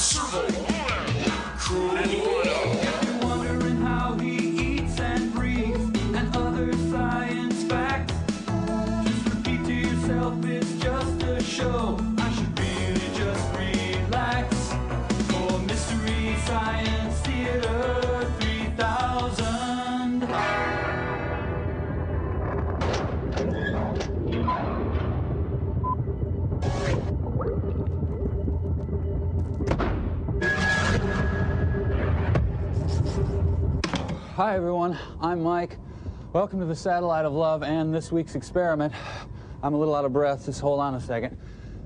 Servo on and If you're wondering how he eats and breathes and other science facts, just repeat to yourself it's just a show. I should really just relax. For Mystery Science Theater 3000. Hi everyone, I'm Mike. Welcome to the Satellite of Love and this week's experiment. I'm a little out of breath, just hold on a second.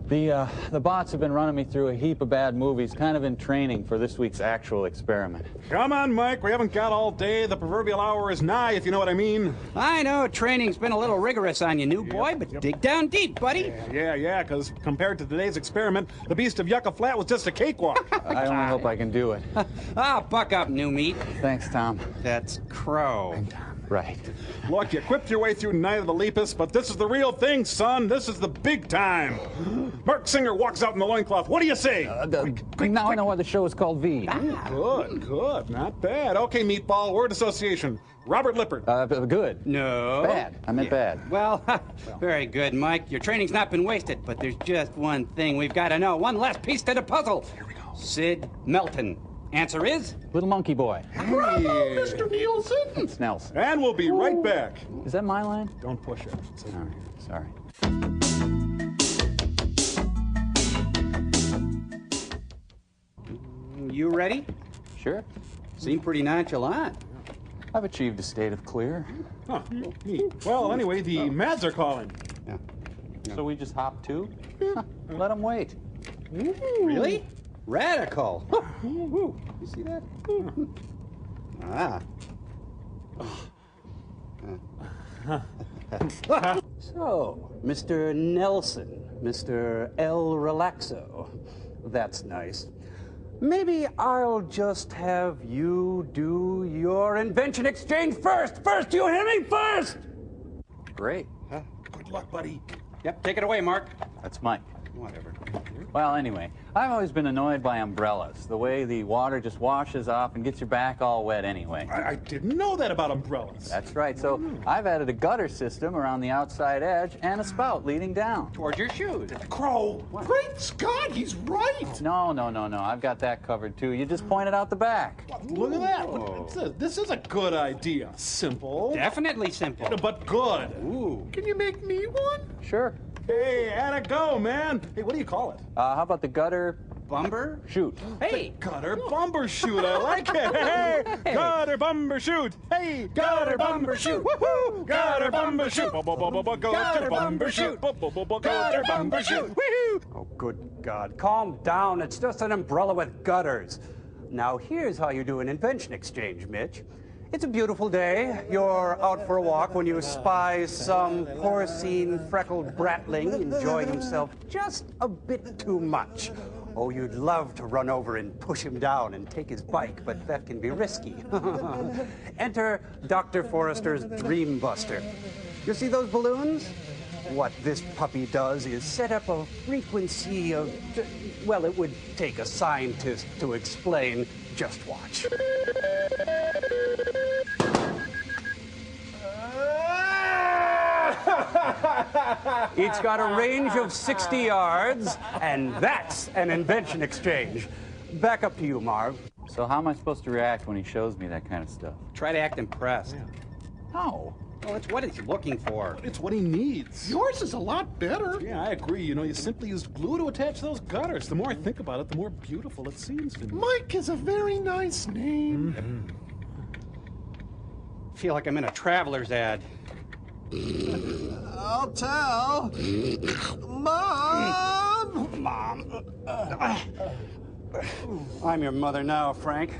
The bots have been running me through a heap of bad movies, kind of in training for this week's actual experiment. Come on, Mike, we haven't got all day. The proverbial hour is nigh, if you know what I mean. I know training's been a little rigorous on you, new boy, but dig down deep, buddy. Yeah, because compared to today's experiment, the Beast of Yucca Flat was just a cakewalk. I only hope I can do it. Buck up, new meat. Thanks, Tom. That's Crow. Right. Look, you quipped your way through Night of the Lepus, but this is the real thing, son. This is the big time. Mark Singer walks out in the loincloth. What do you say? Now I know why the show is called V. Good. Not bad. Okay, Meatball, word association. Robert Lippert. Good. No. Bad. I meant bad. Well, very good, Mike. Your training's not been wasted, but there's just one thing we've got to know. One last piece to the puzzle. Here we go. Sid Melton. Answer is? Little Monkey Boy. Bravo, Mr. Nielsen! It's Nelson. And we'll be right back. Is that my line? Don't push it. All right, sorry. You ready? Sure. Seem pretty nonchalant. I've achieved a state of clear. Huh, neat. Well, anyway, the Mads are calling. Yeah. So we just hop too? Let them wait. Really? Radical. You see that? So, Mr. Nelson, Mr. El Relaxo. That's nice. Maybe I'll just have you do your invention exchange first. First, you hear me? First! Great. Good luck, buddy. Yep, take it away, Mark. That's Mike. Whatever. Well, anyway, I've always been annoyed by umbrellas. The way the water just washes off and gets your back all wet anyway. I didn't know that about umbrellas. That's right. So I've added a gutter system around the outside edge and a spout leading down. Towards your shoes. Crow. Great Scott, he's right! No. I've got that covered too. You just pointed out the back. Look at that. What's this? This is a good idea. Simple. Definitely simple. But good. Ooh. Can you make me one? Sure. Hey, atta go, man. Hey, what do you call it? How about the gutter Bumper? shoot? Hey! Gutter bumper shoot. I like it. Hey, gutter bumper shoot. Hey, gutter bumper shoot. Woohoo! Gutter bumper shoot. Gutter bumper shoot. Gutter bumper shoot. Woohoo! Oh, good God. Calm down. It's just an umbrella with gutters. Now, here's how you do an invention exchange, Mitch. It's a beautiful day. You're out for a walk when you spy some porcine, freckled bratling enjoying himself just a bit too much. Oh, you'd love to run over and push him down and take his bike, but that can be risky. Enter Dr. Forrester's Dream Buster. You see those balloons? What this puppy does is set up a frequency of, well, it would take a scientist to explain. Just watch. It's got a range of 60 yards, and that's an invention exchange. Back up to you, Marv. So how am I supposed to react when he shows me that kind of stuff? Try to act impressed. How? Well, it's what he's looking for. It's what he needs. Yours is a lot better. Yeah, I agree. You know, you simply used glue to attach those gutters. The more I think about it, the more beautiful it seems to me. Mike is a very nice name. Feel like I'm in a traveler's ad. I'll tell. Mom! Mom. I'm your mother now, Frank.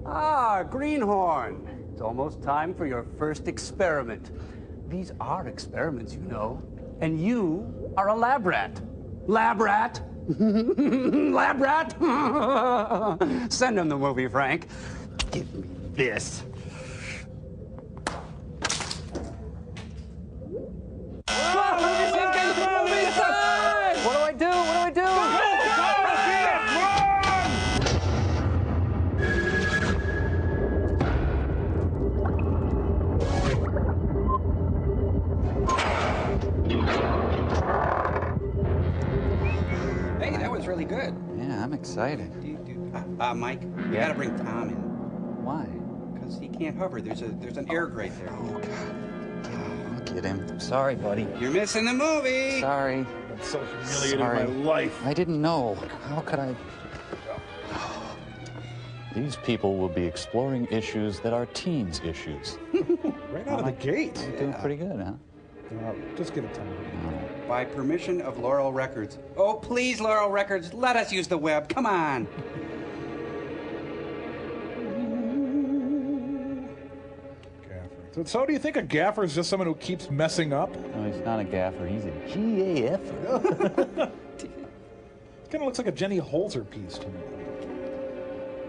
Ah, Greenhorn. It's almost time for your first experiment. These are experiments, you know. And you are a lab rat. Lab rat? Lab rat? Send him the movie, Frank. Give me this. What do I do? excited. Mike, you Yeah? gotta bring Tom in. Why? Because he can't hover. There's an air grate there. Oh, God. I'll get him. Sorry, buddy. You're missing the movie. Sorry. That's so humiliating Sorry. in my life. I didn't know. How could I? These people will be exploring issues that are teens' issues. Right out of the gate. You're doing pretty good, huh? Just give it time. By permission of Laurel Records. Oh, please, Laurel Records, let us use the web. Come on. Gaffer. So do you think a gaffer is just someone who keeps messing up? No, he's not a gaffer. He's a GAF. Kind of looks like a Jenny Holzer piece to me.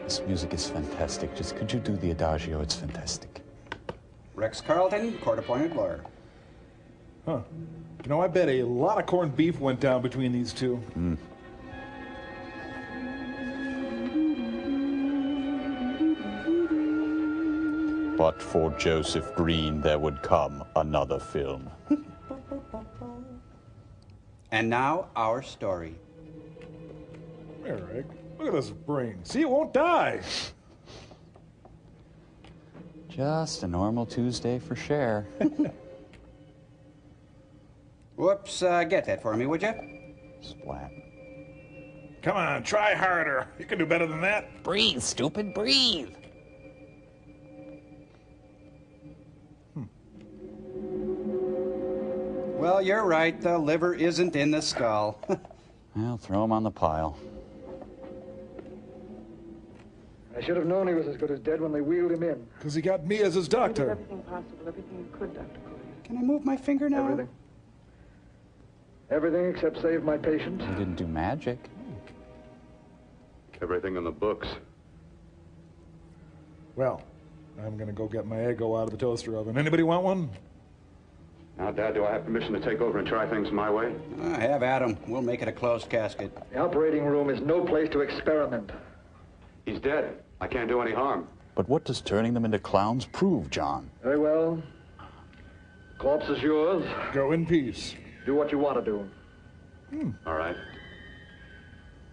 This music is fantastic. Just could you do the adagio? It's fantastic. Rex Carlton, court-appointed lawyer. Huh. You know, I bet a lot of corned beef went down between these two. But for Joseph Green, there would come another film. And now, our story. Eric, look at this brain. See, it won't die. Just a normal Tuesday for Cher. Whoops, get that for me, would you? Splat. Come on, try harder. You can do better than that. Breathe, stupid, breathe. Well, you're right. The liver isn't in the skull. Well, throw him on the pile. I should have known he was as good as dead when they wheeled him in. Because he got me as his doctor. Everything possible, everything you could, Dr. Cody. Can I move my finger now? Everything. Everything except save my patient. He didn't do magic. Everything in the books. Well, I'm going to go get my Eggo out of the toaster oven. Anybody want one? Now, Dad, do I have permission to take over and try things my way? Have at him. We'll make it a closed casket. The operating room is no place to experiment. He's dead. I can't do any harm. But what does turning them into clowns prove, John? Very well. Corpse is yours. Go in peace. Do what you want to do. All right.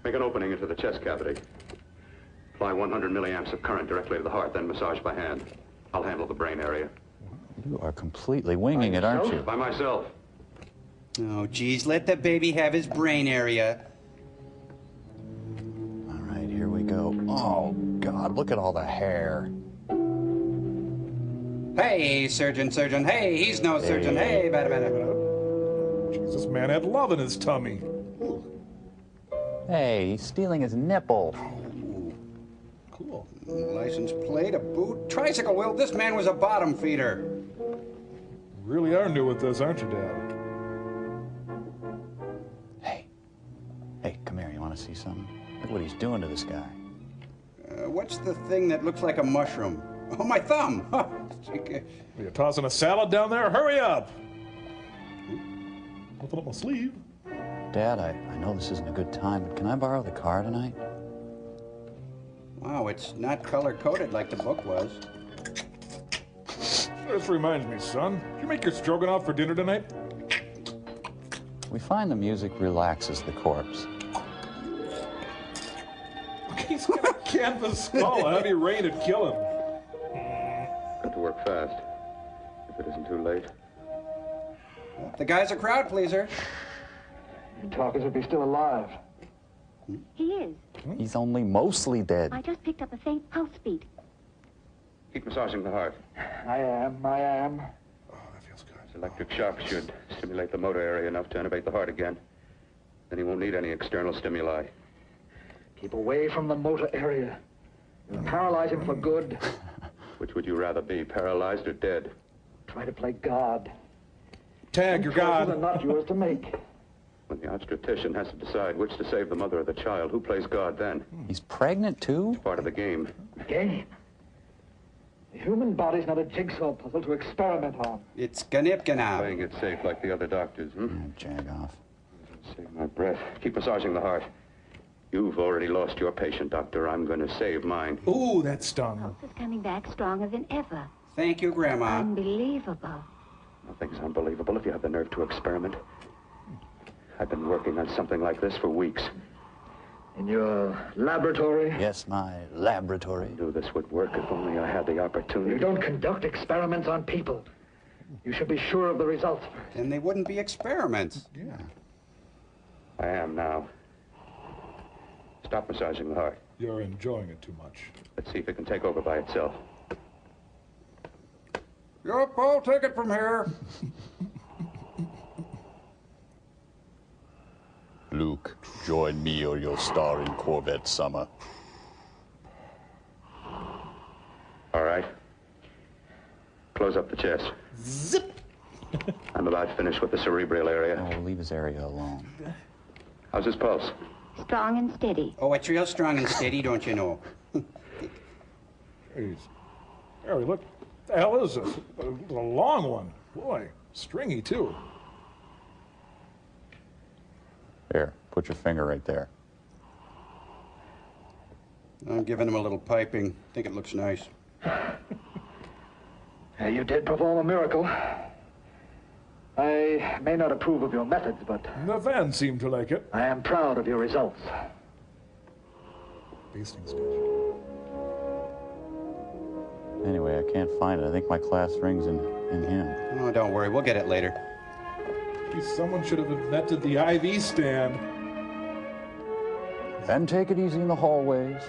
Make an opening into the chest cavity. Apply 100 milliamps of current directly to the heart, then massage by hand. I'll handle the brain area. You are completely winging it, aren't you? By myself. Oh, geez, let the baby have his brain area. All right, here we go. Oh, God, look at all the hair. Hey, surgeon. Hey, he's no surgeon. Hey, bada. Jesus, man had love in his tummy. Hey, he's stealing his nipple. Cool. License plate, a boot, tricycle wheel. This man was a bottom feeder. Really are new at this, aren't you, Dad? Hey, come here. You want to see something? Look what he's doing to this guy. What's the thing that looks like a mushroom? Oh, my thumb. Are you tossing a salad down there? Hurry up! Nothing up my sleeve. Dad, I know this isn't a good time, but can I borrow the car tonight? Wow, it's not color-coded like the book was. This reminds me, son. Did you make your stroganoff for dinner tonight? We find the music relaxes the corpse. He's got a canvas skull. A heavy rain would kill him. Got to work fast. If it isn't too late. The guy's a crowd pleaser. You talk as if he's still alive. He is. He's only mostly dead. I just picked up a faint pulse beat. Keep massaging the heart. I am. Oh, that feels good. This electric shock should stimulate the motor area enough to innervate the heart again. Then he won't need any external stimuli. Keep away from the motor area. You'll paralyze him for good. Which would you rather be, paralyzed or dead? Try to play God. Tag your Choices are God. not yours to make. When the obstetrician has to decide which to save the mother or the child, who plays God then? He's pregnant, too? Part of the game. Game. The human body's not a jigsaw puzzle to experiment on. It's ganip-ganap. Playing it safe like the other doctors, Jag off. Save my breath. Keep massaging the heart. You've already lost your patient, Doctor. I'm going to save mine. Ooh, that stung. Pulse is coming back stronger than ever. Thank you, Grandma. Unbelievable. Nothing's unbelievable if you have the nerve to experiment. I've been working on something like this for weeks. In your laboratory? Yes, my laboratory. Knew this would work if only I had the opportunity. You don't conduct experiments on people. You should be sure of the results first. Then they wouldn't be experiments. Yeah. I am now. Stop massaging the heart. You're enjoying it too much. Let's see if it can take over by itself. Yup, I'll take it from here. Luke, join me or you'll star in Corvette Summer. All right. Close up the chest. Zip! I'm about finished with the cerebral area. Oh, leave his area alone. How's his pulse? Strong and steady. Oh, it's real strong and steady, don't you know? Jeez. Harry, look. What the hell is this? A long one. Boy, stringy, too. Here, put your finger right there. I'm giving him a little piping. Think it looks nice. You did perform a miracle. I may not approve of your methods, but The van seemed to like it. I am proud of your results. Basting stage. Anyway, I can't find it. I think my class ring's in him. Oh, don't worry. We'll get it later. Geez, someone should have invented the IV stand. Then take it easy in the hallways.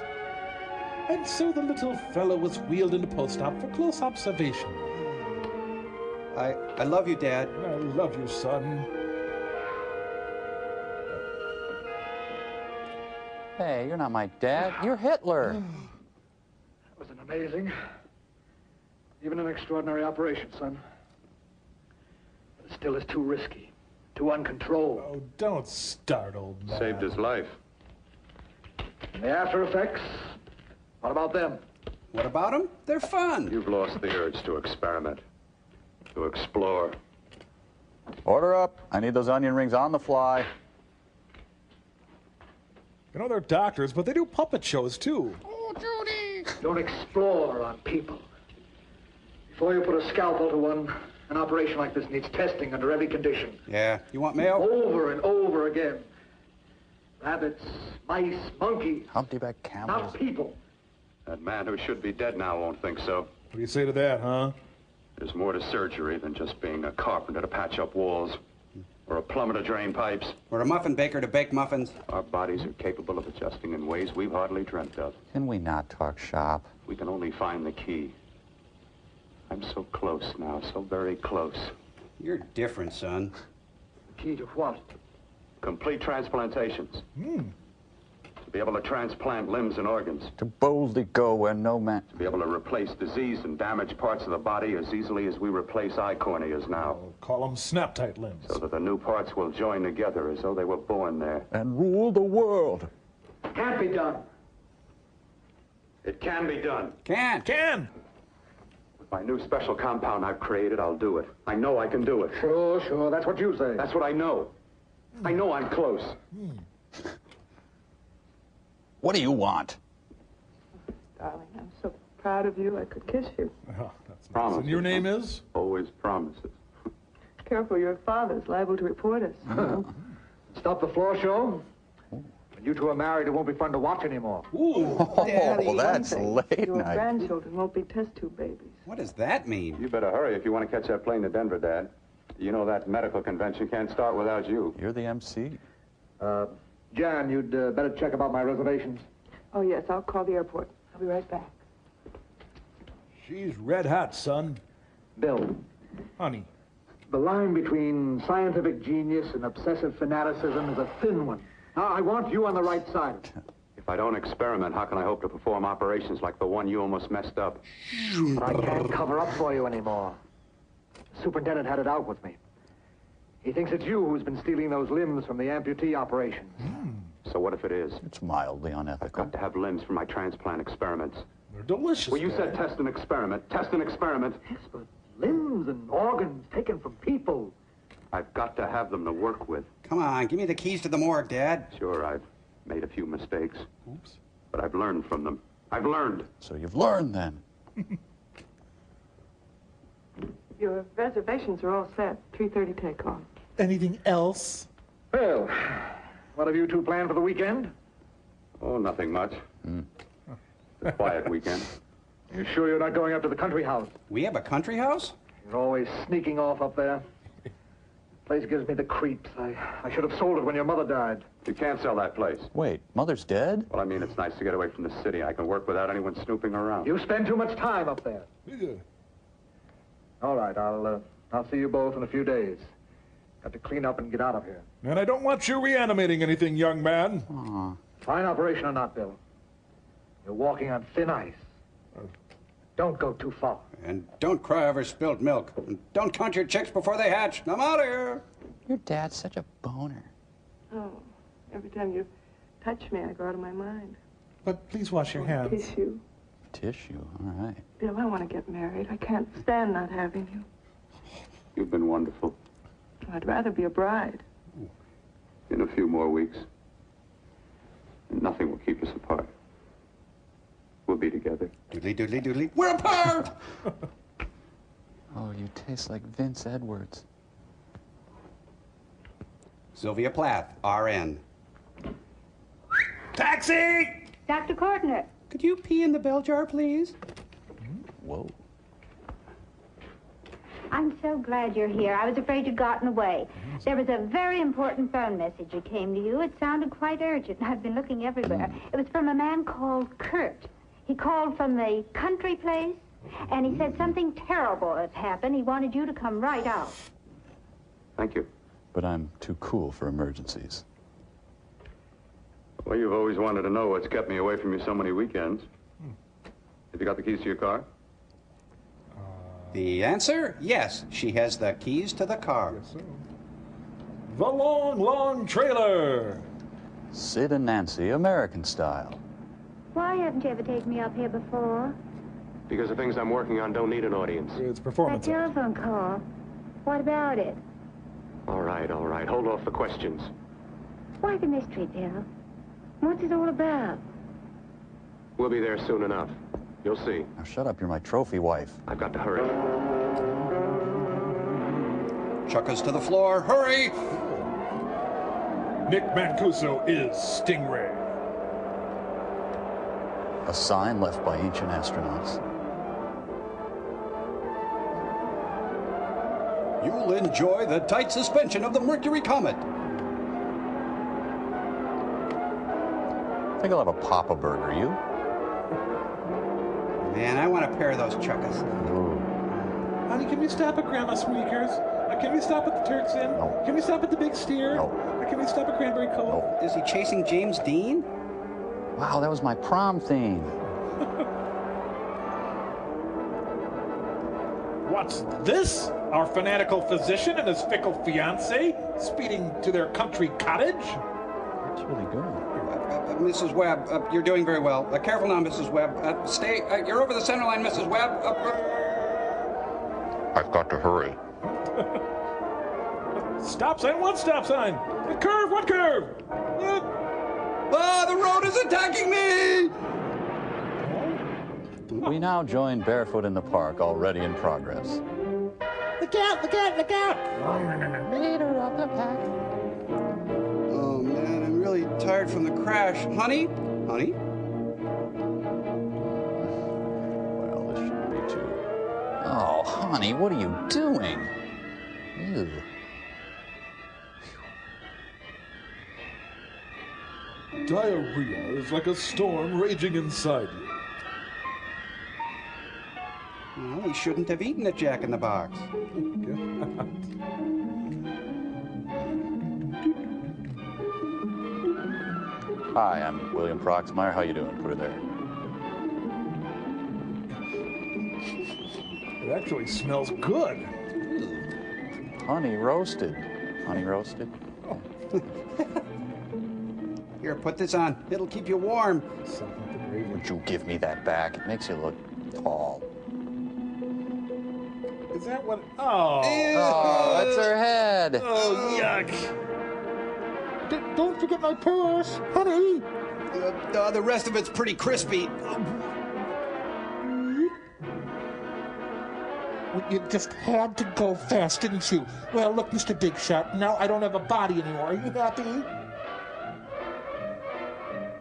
And so the little fellow was wheeled into post-op for close observation. I love you, Dad. I love you, son. Hey, you're not my dad. You're Hitler. That was an amazing, even an extraordinary operation, son. But it still is too risky, too uncontrolled. Oh, don't start, old man. Saved his life. And the after effects, what about them? What about them? They're fun. You've lost the urge to experiment, to explore. Order up. I need those onion rings on the fly. You know, they're doctors, but they do puppet shows, too. Don't explore on people. Before you put a scalpel to one, an operation like this needs testing under every condition. Yeah. You want mail? Over and over again. Rabbits, mice, monkeys, Humptyback camels. not people. That man who should be dead now won't think so. What do you say to that, huh? There's more to surgery than just being a carpenter to patch up walls, or a plumber to drain pipes. Or a muffin baker to bake muffins? Our bodies are capable of adjusting in ways we've hardly dreamt of. Can we not talk shop? We can only find the key. I'm so close now, so very close. You're different, son. Key to what? Complete transplantations. To be able to transplant limbs and organs. To boldly go where no man... To be able to replace diseased and damaged parts of the body as easily as we replace eye corneas now. We'll call them snap-tight limbs. So that the new parts will join together as though they were born there. And rule the world. Can't be done. It can be done. Can! With my new special compound I've created, I'll do it. I know I can do it. Sure, that's what you say. That's what I know. I know I'm close. What do you want? Darling, I'm so proud of you, I could kiss you. Oh, that's nice. Promises. And your name is? Always promises. Careful, your father's liable to report us. Stop the floor show. When you two are married, it won't be fun to watch anymore. Ooh. Daddy, Oh, that's one thing, late your night. grandchildren won't be test tube babies. What does that mean? You better hurry if you want to catch that plane to Denver, Dad. You know that medical convention can't start without you. You're the MC. Jan, you'd better check about my reservations. Oh, yes, I'll call the airport. I'll be right back. She's red hot, son. Bill, Honey. the line between scientific genius and obsessive fanaticism is a thin one. Now, I want you on the right side. If I don't experiment, how can I hope to perform operations like the one you almost messed up? But I can't cover up for you anymore. The superintendent had it out with me. He thinks it's you who's been stealing those limbs from the amputee operations. So what if it is? It's mildly unethical. Got to have limbs for my transplant experiments. They're delicious. Well, you Dad. said test and experiment. Test and experiment. Yes, but limbs and organs taken from people. I've got to have them to work with. Come on, give me the keys to the morgue, Dad. Sure, I've made a few mistakes, Oops. but I've learned from them. I've learned. So you've learned then. Your reservations are all set. 3:30 takeoff. Anything else? Well, what have you two planned for the weekend? Oh, nothing much. A quiet weekend. You sure you're not going up to the country house? We have a country house? You're always sneaking off up there. Place gives me the creeps. I should have sold it when your mother died. You can't sell that place. Wait, Mother's dead? Well, I mean, it's nice to get away from the city. I can work without anyone snooping around. You spend too much time up there. All right, I'll see you both in a few days. Got to clean up and get out of here. And I don't want you reanimating anything, young man. Fine operation or not, Bill. You're walking on thin ice. Don't go too far. And don't cry over spilled milk. And don't count your chicks before they hatch. I'm out of here. Your dad's such a boner. Oh, every time you touch me, I go out of my mind. But please wash your hands. Tissue. Tissue, all right. Bill, I want to get married. I can't stand not having you. You've been wonderful. I'd rather be a bride. In a few more weeks, nothing will keep us apart. We'll be together. Doodly, doodly, doodly. We're apart! Oh, you taste like Vince Edwards. Sylvia Plath, RN. Taxi! Dr. Cordner. Could you pee in the bell jar, please? Whoa. I'm so glad you're here. I was afraid you'd gotten away. There was a very important phone message that came to you. It sounded quite urgent. I've been looking everywhere. It was from a man called Kurt. He called from the country place, and he said something terrible had happened. He wanted you to come right out. Thank you. But I'm too cool for emergencies. Well, you've always wanted to know what's kept me away from you so many weekends. Have you got the keys to your car? The answer? Yes. She has the keys to the car. The long, long trailer. Sid and Nancy, American style. Why haven't you ever taken me up here before? Because the things I'm working on don't need an audience. It's That performance. telephone call. What about it? All right, all right. Hold off the questions. Why the mystery, Bill? What's it all about? We'll be there soon enough. You'll see. Now shut up, you're my trophy wife. I've got to hurry. Chuck us to the floor. Hurry! Nick Mancuso is Stingray. A sign left by ancient astronauts. You'll enjoy the tight suspension of the Mercury Comet. I think I'll have a Papa Burger, you? Man, I want a pair of those chuckas. Honey, can we stop at Grandma Squeaker's? Can we stop at the Turks Inn? No. Can we stop at the Big Steer? No. Can we stop at Cranberry Cove? No. Is he chasing James Dean? Wow, that was my prom theme. What's this? Our fanatical physician and his fickle fiancée speeding to their country cottage? What's he really doing? Mrs. Webb, you're doing very well. Careful now, Mrs. Webb. Stay. You're over the center line, Mrs. Webb. I've got to hurry. Stop sign, what stop sign? The curve, what curve? Ah, the road is attacking me! We now join Barefoot in the Park, already in progress. Look out, look out, look out! Leader of the pack. Oh, man, I'm really tired from the crash. Honey? Honey? Well, this shouldn't be too... Oh, honey, what are you doing? Ew. Diarrhea is like a storm raging inside you. Well, we shouldn't have eaten at Jack in the Box. Hi, I'm William Proxmire. How you doing? Put her there. It actually smells good. Honey roasted. Honey roasted. Here, put this on. It'll keep you warm. Would you give me that back? It makes you look tall. Is that what? Oh. Oh, that's her head. Oh, yuck. Don't forget my purse, honey. The rest of it's pretty crispy. Well, you just had to go fast, didn't you? Well, look, Mr. Big Shot, now I don't have a body anymore. Are you happy?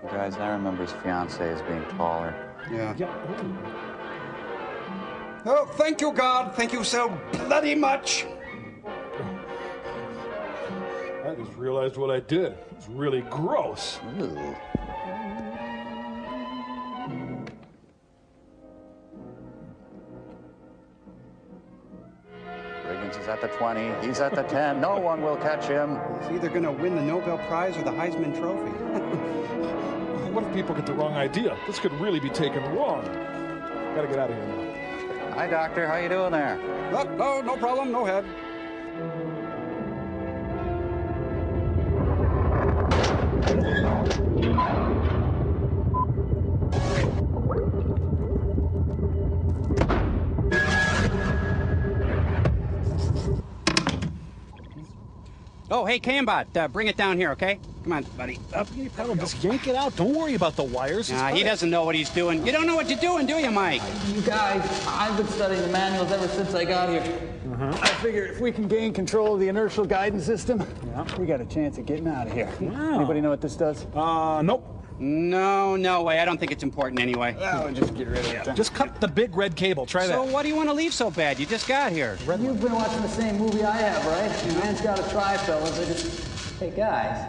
You guys, I remember his fiancée as being taller. Yeah. Yeah. Oh, thank you, God. Thank you so bloody much. I just realized what I did. It's really gross. Ooh. Riggins is at the 20. He's at the 10. No one will catch him. He's either going to win the Nobel Prize or the Heisman Trophy. What if people get the wrong idea? This could really be taken wrong. Gotta get out of here now. Hi, Doctor. How you doing there? No problem. No head. Oh, hey, Cambot, bring it down here, okay? Come on, buddy. Up. Just yank it out. Don't worry about the wires. Nah, he doesn't know what he's doing. You don't know what you're doing, do you, Mike? You guys, I've been studying the manuals ever since I got here. I figure if we can gain control of the inertial guidance system, we got a chance of getting out of here. Wow. Anybody know what this does? Nope. No way. I don't think it's important anyway. Oh, just get rid of it. Just cut the big red cable. Try So that. why do you want to leave so bad? You just got here. You've been watching the same movie I have, right? Man's Gotta Try, fellas. I just... Hey, guys.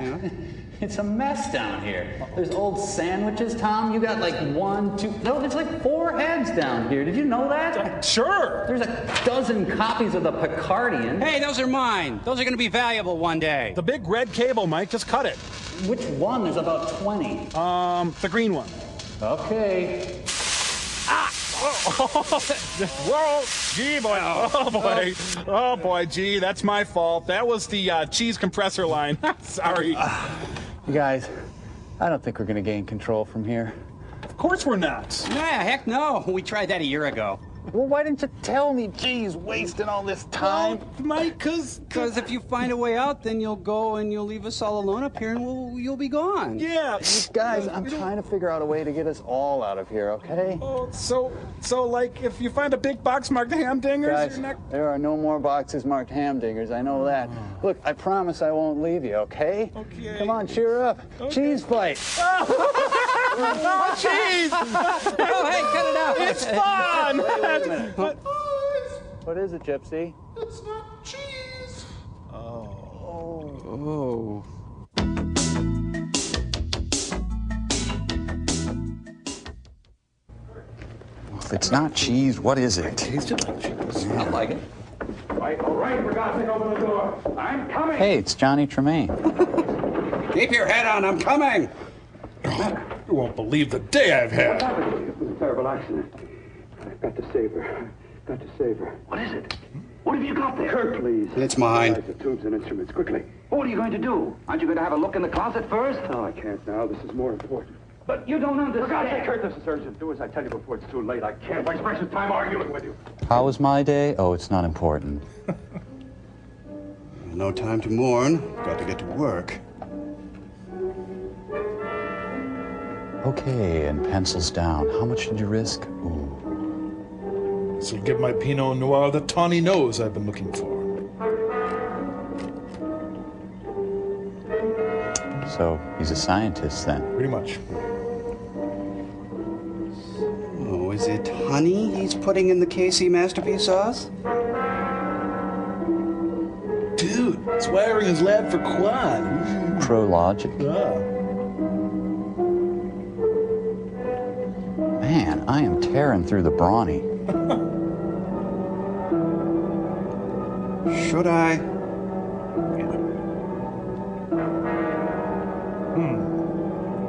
It's a mess down here. There's old sandwiches, Tom. You got like 1, 2... No, there's like 4 heads down here. Did you know that? Sure. There's a dozen copies of the Picardian. Hey, those are mine. Those are going to be valuable one day. The big red cable, Mike. Just cut it. Which one? There's about 20. The green one. Okay. Whoa, gee, boy. Oh, boy. Oh, boy, gee, that's my fault. That was the cheese compressor line. Sorry. You guys, I don't think we're going to gain control from here. Of course we're not. Nah, heck no. We tried that a year ago. Well, why didn't you tell me? Geez, wasting all this time. Mike, because if you find a way out, then you'll go and you'll leave us all alone up here and you'll be gone. Yeah. Guys, I'm trying to figure out a way to get us all out of here, okay? Oh, so like, if you find a big box marked hamdingers, Guys, you're not... there are no more boxes marked hamdingers. I know that. Look, I promise I won't leave you, okay? Okay. Come on, cheer up. Okay. Cheese fight. Oh, cheese! Oh, hey, cut it out. It's fun! Wait a minute. What is it, Gypsy? It's not cheese. Oh. If it's not cheese, what is it? Tastes just like cheese. I like it. All right, for God's sake, open the door. I'm coming. Hey, it's Johnny Tremaine. Keep your head on. I'm coming. You won't believe the day I've had. It was a terrible accident. I've got to save her. Got to save her. What is it? What have you got there? Kurt, please. It's mine. The tubes and instruments, quickly. What are you going to do? Aren't you going to have a look in the closet first? No, I can't now. This is more important. But you don't understand. For God's sake, Kurt, this is urgent. Do as I tell you before it's too late. I can't waste precious time arguing with you. How was my day? Oh, it's not important. No time to mourn. Got to get to work. Okay, and pencils down. How much did you risk? Ooh. This will give my Pinot Noir the tawny nose I've been looking for. So, he's a scientist then? Pretty much. Oh, is it honey he's putting in the KC masterpiece sauce? Dude, it's wiring his lab for quad. Pro-logic. Man, I am tearing through the brawny. Should I?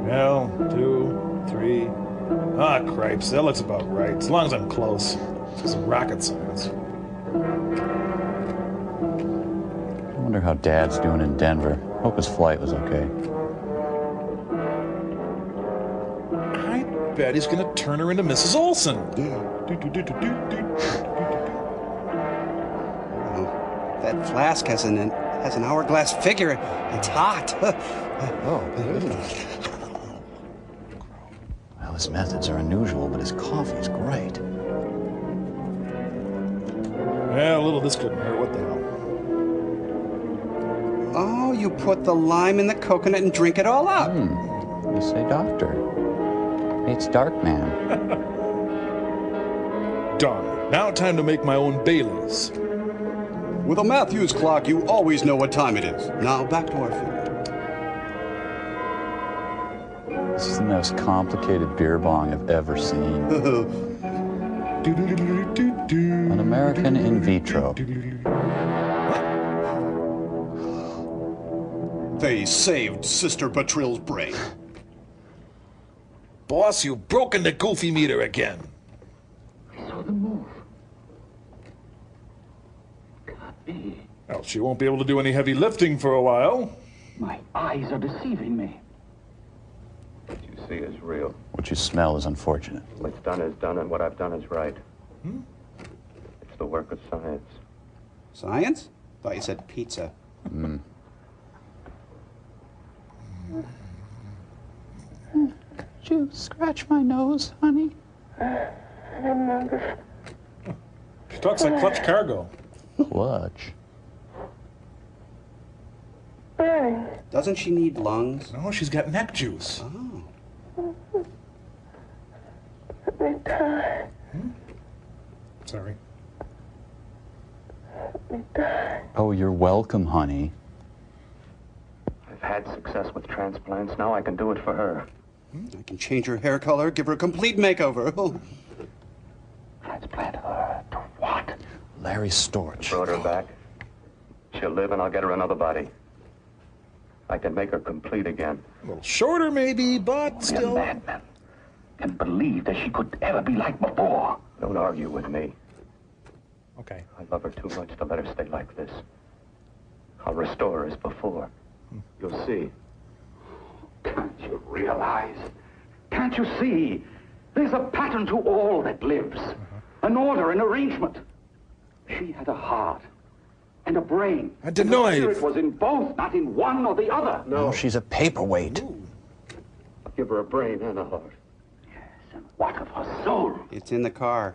Well, 2, 3. Ah, cripes. That looks about right. As long as I'm close. It's rocket science. I wonder how Dad's doing in Denver. Hope his flight was okay. I bet he's gonna turn her into Mrs. Olsen. That flask has an hourglass figure. It's hot. Oh, well, his methods are unusual, but his coffee is great. Well, a little this couldn't hurt. What the hell? Oh, you put the lime in the coconut and drink it all up. You say doctor. It's dark man. Darn. Now time to make my own Baileys. With a Matthews clock, you always know what time it is. Now, back to our film. This is the most complicated beer bong I've ever seen. An American in vitro. They saved Sister Batrill's brain. Boss, you've broken the goofy meter again. I saw the move. Can't be. Well, she won't be able to do any heavy lifting for a while. My eyes are deceiving me. What you see is real. What you smell is unfortunate. What's done is done, and what I've done is right. It's the work of science. Science? Thought you said pizza. Mm. Could you scratch my nose, honey? She talks like Clutch Cargo. Clutch? Doesn't she need lungs? No, she's got neck juice. Oh. Sorry. Oh, you're welcome, honey. I've had success with transplants. Now I can do it for her. I can change her hair color, give her a complete makeover. Oh. Transplant her to what? Larry Storch. Brought her back. She'll live, and I'll get her another body. I can make her complete again. A little shorter, maybe, but still. A madman can believe that she could ever be like before. Don't argue with me. Okay. I love her too much to let her stay like this. I'll restore her as before. You'll see. Can't you realize? Can't you see? There's a pattern to all that lives. An order, an arrangement. She had a heart and a brain. I deny it. The spirit was in both, not in one or the other. No, she's a paperweight. I'll give her a brain and a heart. Yes, and what of her soul? It's in the car.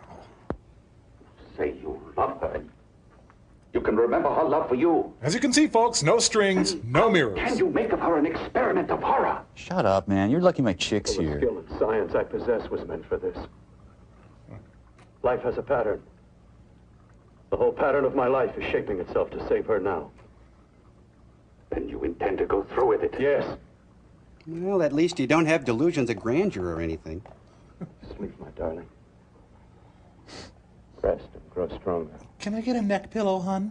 Say you love her. You can remember her love for you. As you can see, folks, no strings, no mirrors. Can you make of her an experiment of horror? Shut up, man. You're lucky my chick's The here. skill and science I possess was meant for this. Life has a pattern. The whole pattern of my life is shaping itself to save her now. Then you intend to go through with it? Yes. Well, at least you don't have delusions of grandeur or anything. Sleep, my darling. Rest and grow stronger. Can I get a neck pillow, hon?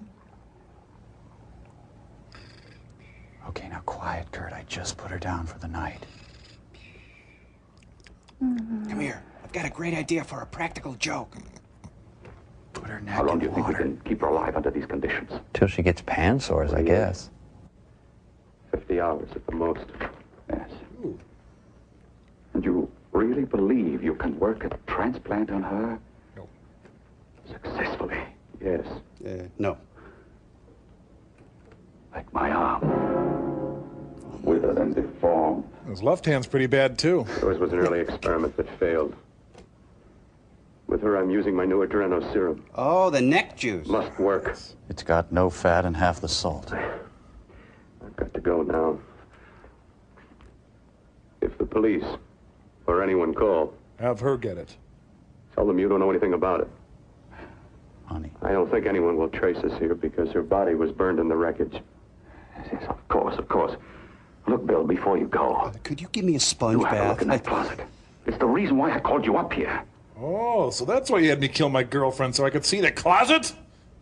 Okay, now quiet, Kurt. I just put her down for the night. Come here. I've got a great idea for a practical joke. Put her neck How long in do you think we water. can keep her alive under these conditions? Till she gets pan sores, I guess. 50 hours at the most. Yes. And you really believe you can work a transplant on her? No. Successfully? Yes. No. Like my arm. Withered and deformed. His left hand's pretty bad, too. Yours was an early experiment that failed. With her, I'm using my new Adreno serum. Oh, the neck juice. Must work. It's got no fat and half the salt. I've got to go now. If the police or anyone call, Have her get it. tell them you don't know anything about it. Honey. I don't think anyone will trace us here because her body was burned in the wreckage. Yes, of course, of course. Look, Bill, before you go, Could you give me a sponge you have a bath? look in that closet. It's the reason why I called you up here. Oh, so that's why you had me kill my girlfriend, so I could see the closet?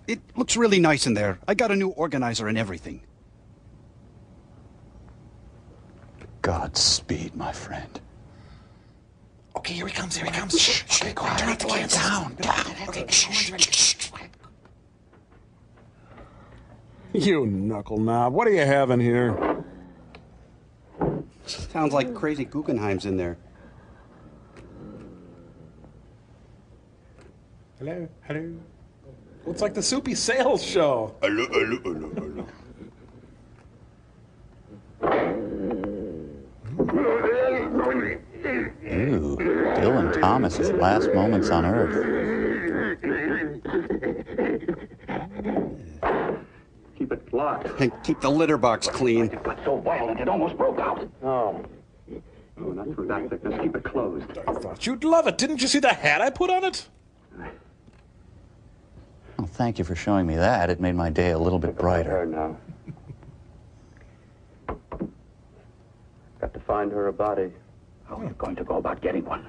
It looks really nice in there. I got a new organizer and everything. Godspeed, my friend. Okay, here he comes, here he comes. Shh, shh, okay, quiet. Turn off the lights. Down. Okay, shh, shh, shh. You knuckle knob. What are you having here? Sounds like crazy Guggenheim's in there. Hello, hello. Well, it's like the Soupy Sales Show. Hello, hello, hello, hello. Ooh, Dylan Thomas's last moments on Earth. Keep it locked. And keep the litter box clean. It got so violent it almost broke out. Oh. through that thickness. Keep it closed. I thought you'd love it. Didn't you see the hat I put on it? Well, thank you for showing me that. It made my day a little bit brighter. Now. Got to find her a body. How are you going to go about getting one?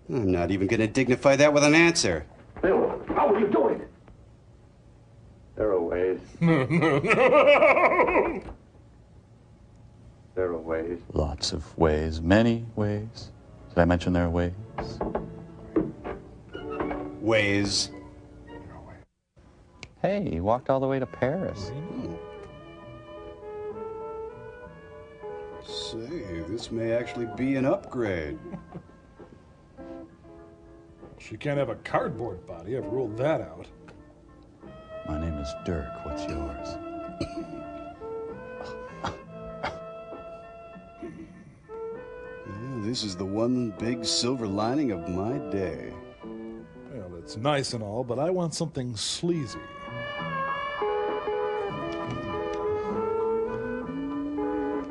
I'm not even going to dignify that with an answer. Bill, how will you do it? There are ways. There are ways. Lots of ways, many ways. Did I mention there are ways? Ways. Hey, you walked all the way to Paris. Say, this may actually be an upgrade. She can't have a cardboard body. I've ruled that out. My name is Dirk. What's yours? Yeah, this is the one big silver lining of my day. Well, it's nice and all, but I want something sleazy.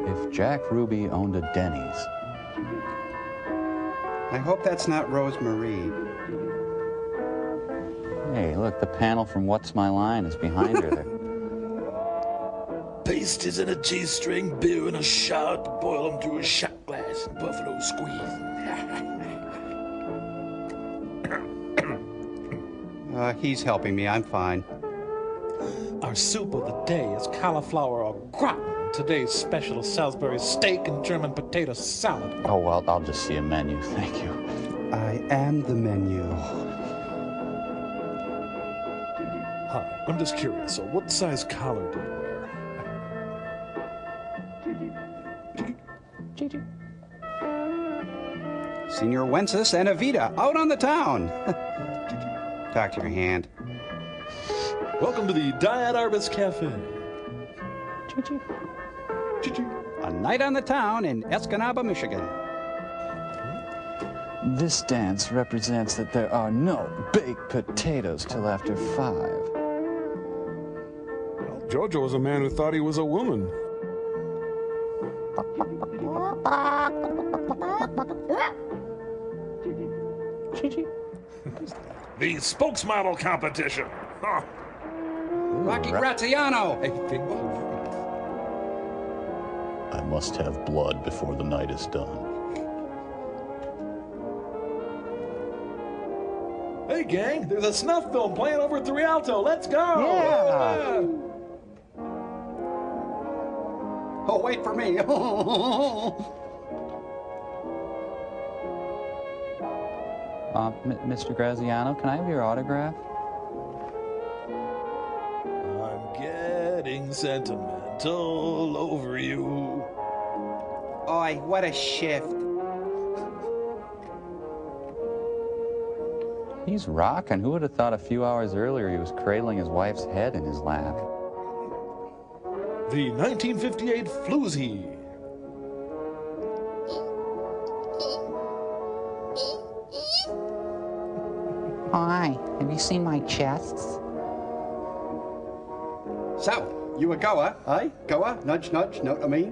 If Jack Ruby owned a Denny's. I hope that's not Rosemarie. Hey, look, the panel from What's My Line is behind her there. Pasties in a G-string, beer in a shot, boil them through a shot glass, and buffalo squeeze. He's helping me. I'm fine. Our soup of the day is cauliflower au gratin. Today's special is Salisbury steak and German potato salad. Oh, well, I'll just see a menu, thank you. I am the menu. Hi, I'm just curious, so what size collar do you wear? Senior Wences and Evita out on the town. Talk to your hand. Welcome to the Diet Arbus Cafe. A night on the town in Escanaba, Michigan. This dance represents that there are no baked potatoes till after 5. Well, Jojo was a man who thought he was a woman. The spokesmodel competition. Huh. Rocky Graziano. I must have blood before the night is done. Hey, gang, there's a snuff film playing over at the Rialto. Let's go! Yeah. Oh, wait for me. Mr. Graziano, can I have your autograph? I'm getting sentimental over you. Oi, what a shift. He's rocking. Who would have thought a few hours earlier he was cradling his wife's head in his lap? The 1958 floozy. Hi, have you seen my chests? So, you a goer, eh? Goer? Nudge, nudge, know what I mean?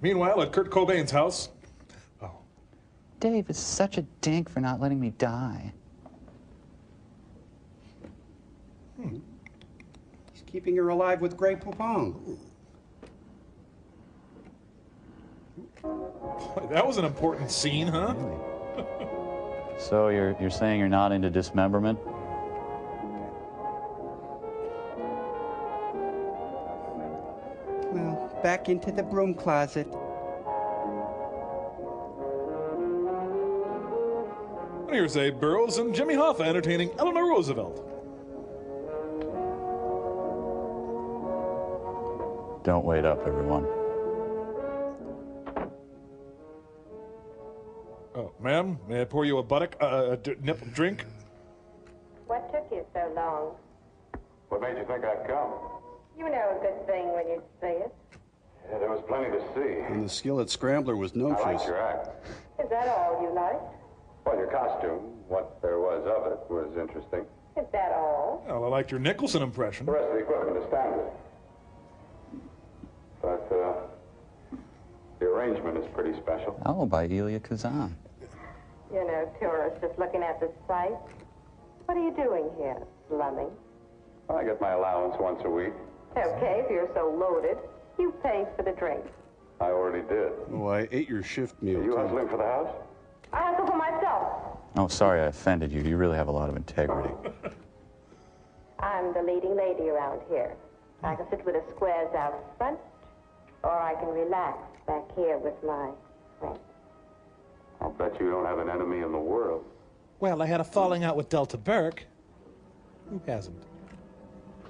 Meanwhile, at Kurt Cobain's house. Oh. Dave is such a dink for not letting me die. He's keeping her alive with Grey Poupon. Boy, that was an important scene, huh? So you're saying you're not into dismemberment? Well, back into the broom closet. And here's Abe Burrows and Jimmy Hoffa entertaining Eleanor Roosevelt. Don't wait up, everyone. Oh, ma'am, may I pour you a nip drink? What took you so long? What made you think I'd come? You know a good thing when you see it. Yeah, there was plenty to see. And the skillet scrambler was no I liked fish. your act. Is that all you liked? Well, your costume, what there was of it, was interesting. Is that all? Well, I liked your Nicholson impression. The rest of the equipment is standard. But, the arrangement is pretty special. Oh, by Elia Kazan. You know, tourists just looking at the sights. What are you doing here? Slumming? I get my allowance once a week. Okay, if you're so loaded, you pay for the drink. I already did. Oh, I ate your shift meal. Are you too. hustling for the house? I hustle for myself. Oh, sorry I offended you. You really have a lot of integrity. I'm the leading lady around here. I can sit with the squares out front, or I can relax back here with my friends. I'll bet you don't have an enemy in the world. Well, I had a falling out with Delta Burke. Who hasn't?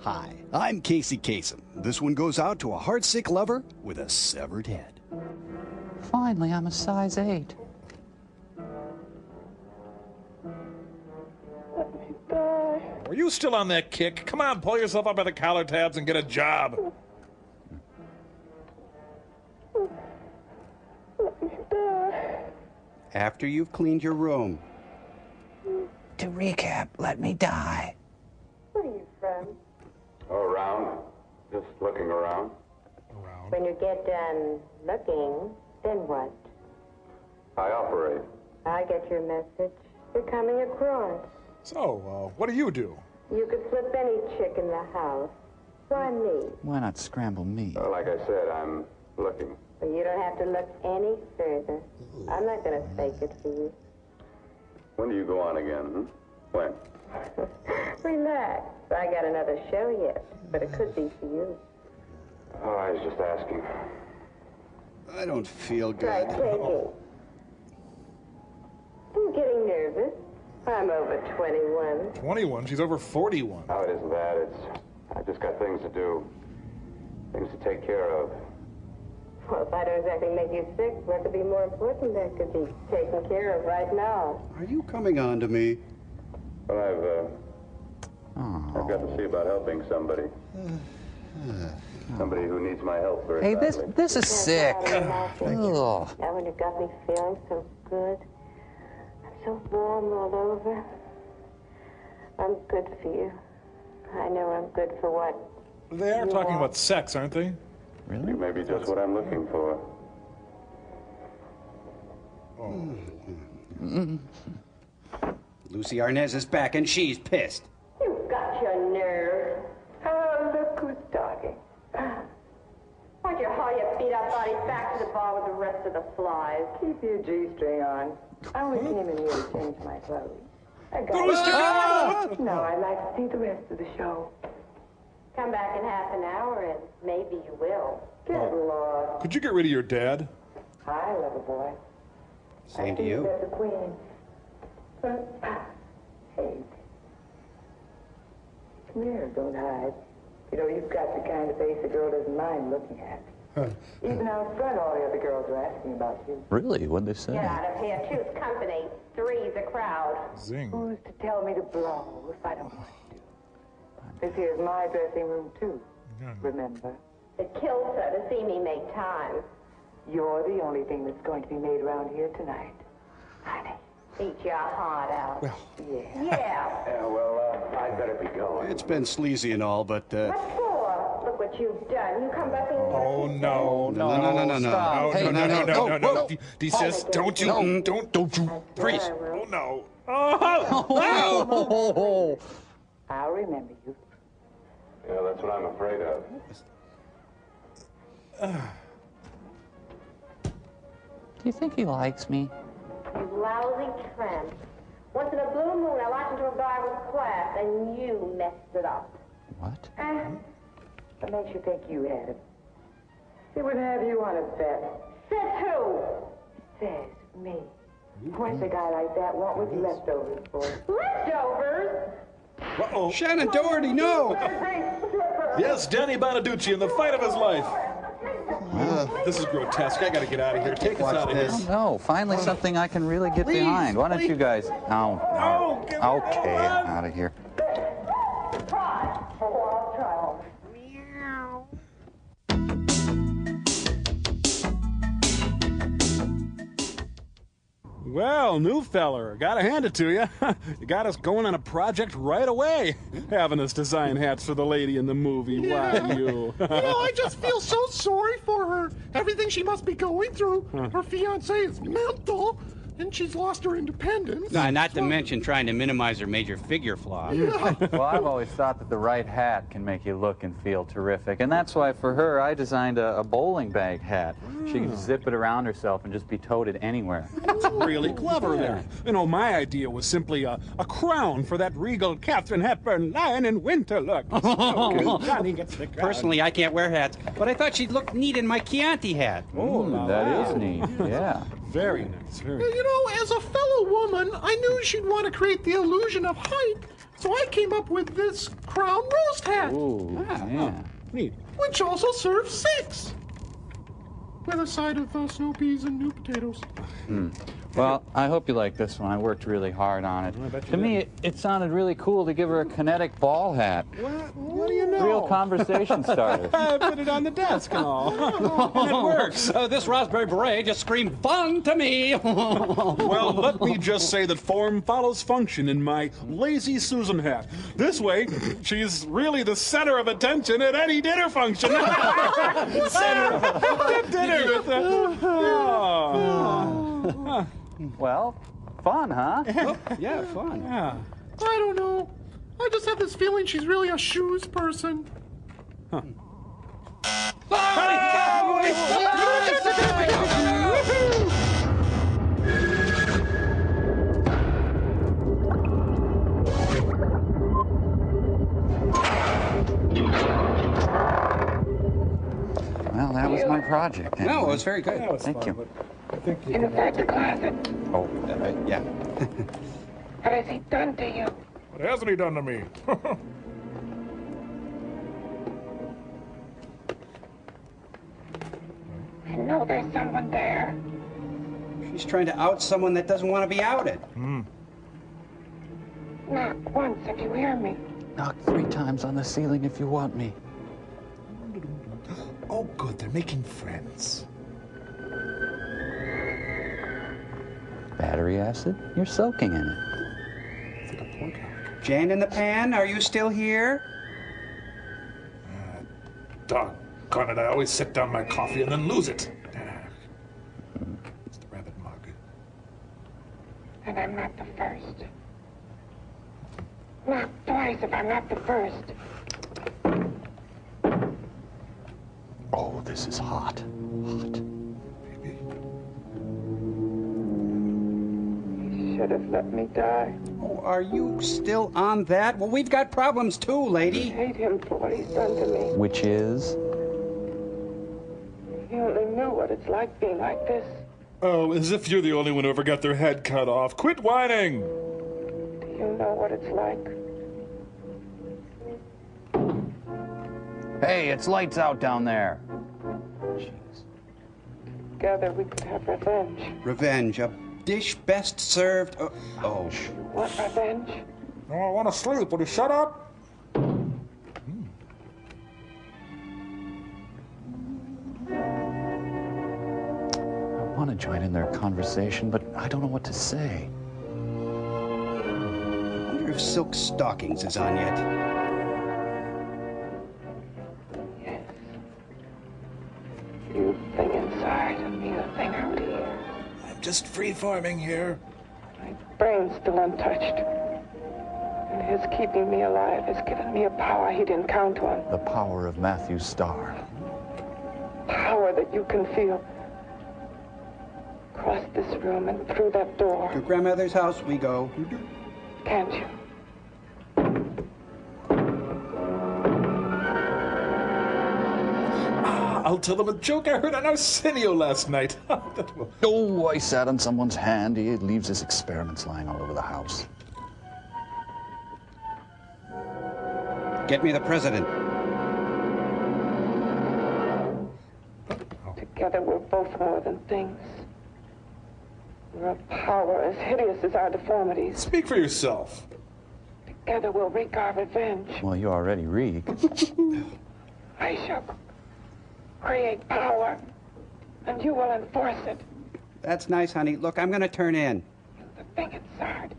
Hi, I'm Casey Kasem. This one goes out to a heartsick lover with a severed head. Finally, I'm a size 8. Are you still on that kick? Come on, pull yourself up by the collar tabs and get a job. After you've cleaned your room. To recap, let me die. Where are you from? Oh, around. Just looking around. When you get done looking, then what? I operate. I get your message. You're coming across. So, what do you do? You could flip any chick in the house. Why me? Why not scramble me? Like I said, I'm looking. Well, you don't have to look any further. I'm not going to fake it for you. When do you go on again, When? Relax. I got another show yet, but it could be for you. Oh, I was just asking. I don't feel Try good. taking. I'm getting nervous. I'm over 21. 21? She's over 41. Oh, it isn't that. I just got things to do. Things to take care of. Well, if I don't exactly make you sick, what could be more important that could be taken care of right now? Are you coming on to me? Well, I've got to see about helping somebody. Somebody who needs my help very Hey, badly. this is sick. Now Ugh. when you got me feeling so good, I'm so warm all over. I'm good for you. I know I'm good for what? They are talking about sex, aren't they? Really? You may be just what I'm looking for. Lucy Arnaz is back and she's pissed. You've got your nerve. Oh, look who's talking. Why don't you haul your beat up body back to the bar with the rest of the flies? Keep your G-string on. I only came in here to change my clothes. I got No, I'd like to see the rest of the show. Come back in half an hour and maybe you will. Get lost. Could you get rid of your dad? Hi, lover boy. Same to you. There's a queen. Hey. Come here, don't hide. You know, you've got the kind of face a girl doesn't mind looking at. Even out front, all the other girls are asking about you. Really? What'd they say? Get out of here. Two's company. Three's a crowd. Zing. Who's to tell me to blow if I don't want to? This here's my dressing room, too. Remember? It kills her to see me make time. You're the only thing that's going to be made around here tonight. Honey, eat your heart out. Well. Yeah. Yeah, well, I'd better be going. It's been sleazy and all, but, What for? Look what you've done. You come back and... Oh, no. No. Stop. Hey, No. Desist. Don't you. Don't you. Freeze. Oh, no. Oh! I'll remember you. Yeah, that's what I'm afraid of. Do you think he likes me? You lousy tramp. Once in a blue moon, I walked into a bar with class, and you messed it up. What? What makes you think you had him? He would have you on a bet. Says who? Says me. What's a guy like that want with leftovers for? Leftovers? Uh-oh. Shannon Doherty, no! Yes, Danny Bonaducci in the fight of his life. This is grotesque. I gotta get out of here. Take us out of here. No, finally something I can really get behind. Why don't you guys... No. Okay, out of here. Try. Oh, I'll try. Well, new feller, gotta hand it to you. You got us going on a project right away. Having us design hats for the lady in the movie. Why, you? I just feel so sorry for her. Everything she must be going through. Her fiance is mental, and she's lost her independence. Not to mention trying to minimize her major figure flaw. Well, I've always thought that the right hat can make you look and feel terrific, and that's why for her I designed a bowling bag hat. She can zip it around herself and just be toted anywhere. That's really clever there. My idea was simply a crown for that regal Katharine Hepburn lion in winter look. Johnny gets the crown. Personally, I can't wear hats, but I thought she'd look neat in my Chianti hat. That is neat, yeah. Very nice, very nice. As a fellow woman, I knew she'd want to create the illusion of height, so I came up with this crown roast hat. Ooh, yeah. Neat. Which also serves 6. With a side of snow peas and new potatoes. Well, I hope you like this one. I worked really hard on it. To me, it sounded really cool to give her a kinetic ball hat. What do you know? Real conversation starter. I put it on the desk and all. And it works. This raspberry beret just screamed fun to me. Well, let me just say that form follows function in my lazy Susan hat. This way, she's really the center of attention at any dinner function. Center of dinner with the... Well, fun, huh? Yeah, fun. Yeah. I don't know. I just have this feeling she's really a shoes person. Huh. Well, that was my project. Anyway. No, it was very good. Thank you. In the factory closet. Oh, yeah. What has he done to you? What hasn't he done to me? I know there's someone there. She's trying to out someone that doesn't want to be outed. Knock once if you hear me. Knock 3 times on the ceiling if you want me. Oh, good. They're making friends. Battery acid? You're soaking in it. Jane in the pan, are you still here? Doggone it, I always set down my coffee and then lose it. It's the rabbit mug. And I'm not the first. Knock twice if I'm not the first. Oh, this is hot. Hot. Should have let me die. Oh, are you still on that? Well, we've got problems too, lady. I hate him for what he's done to me. Which is? If you only knew what it's like being like this. Oh, as if you're the only one who ever got their head cut off. Quit whining! Do you know what it's like? Hey, it's lights out down there. Together we could have revenge. Revenge, a dish best served. Oh. What revenge? Oh, I want to sleep. Will you shut up? I want to join in their conversation, but I don't know what to say. I wonder if Silk Stockings is on yet. Yes. You thing inside and me the thing out here. I'm just free-farming here. My brain's still untouched. And his keeping me alive has given me a power he didn't count on. The power of Matthew Starr. Power that you can feel. Across this room and through that door. To grandmother's house we go. Can't you? I'll tell them a joke I heard on Arsenio last night. Oh, I sat on someone's hand. He leaves his experiments lying all over the house. Get me the president. Together we're both more than things. We're a power as hideous as our deformities. Speak for yourself. Together we'll wreak our revenge. Well, you already reek. I shall create power, and you will enforce it. That's nice, honey. Look, I'm going to turn in. The thing inside.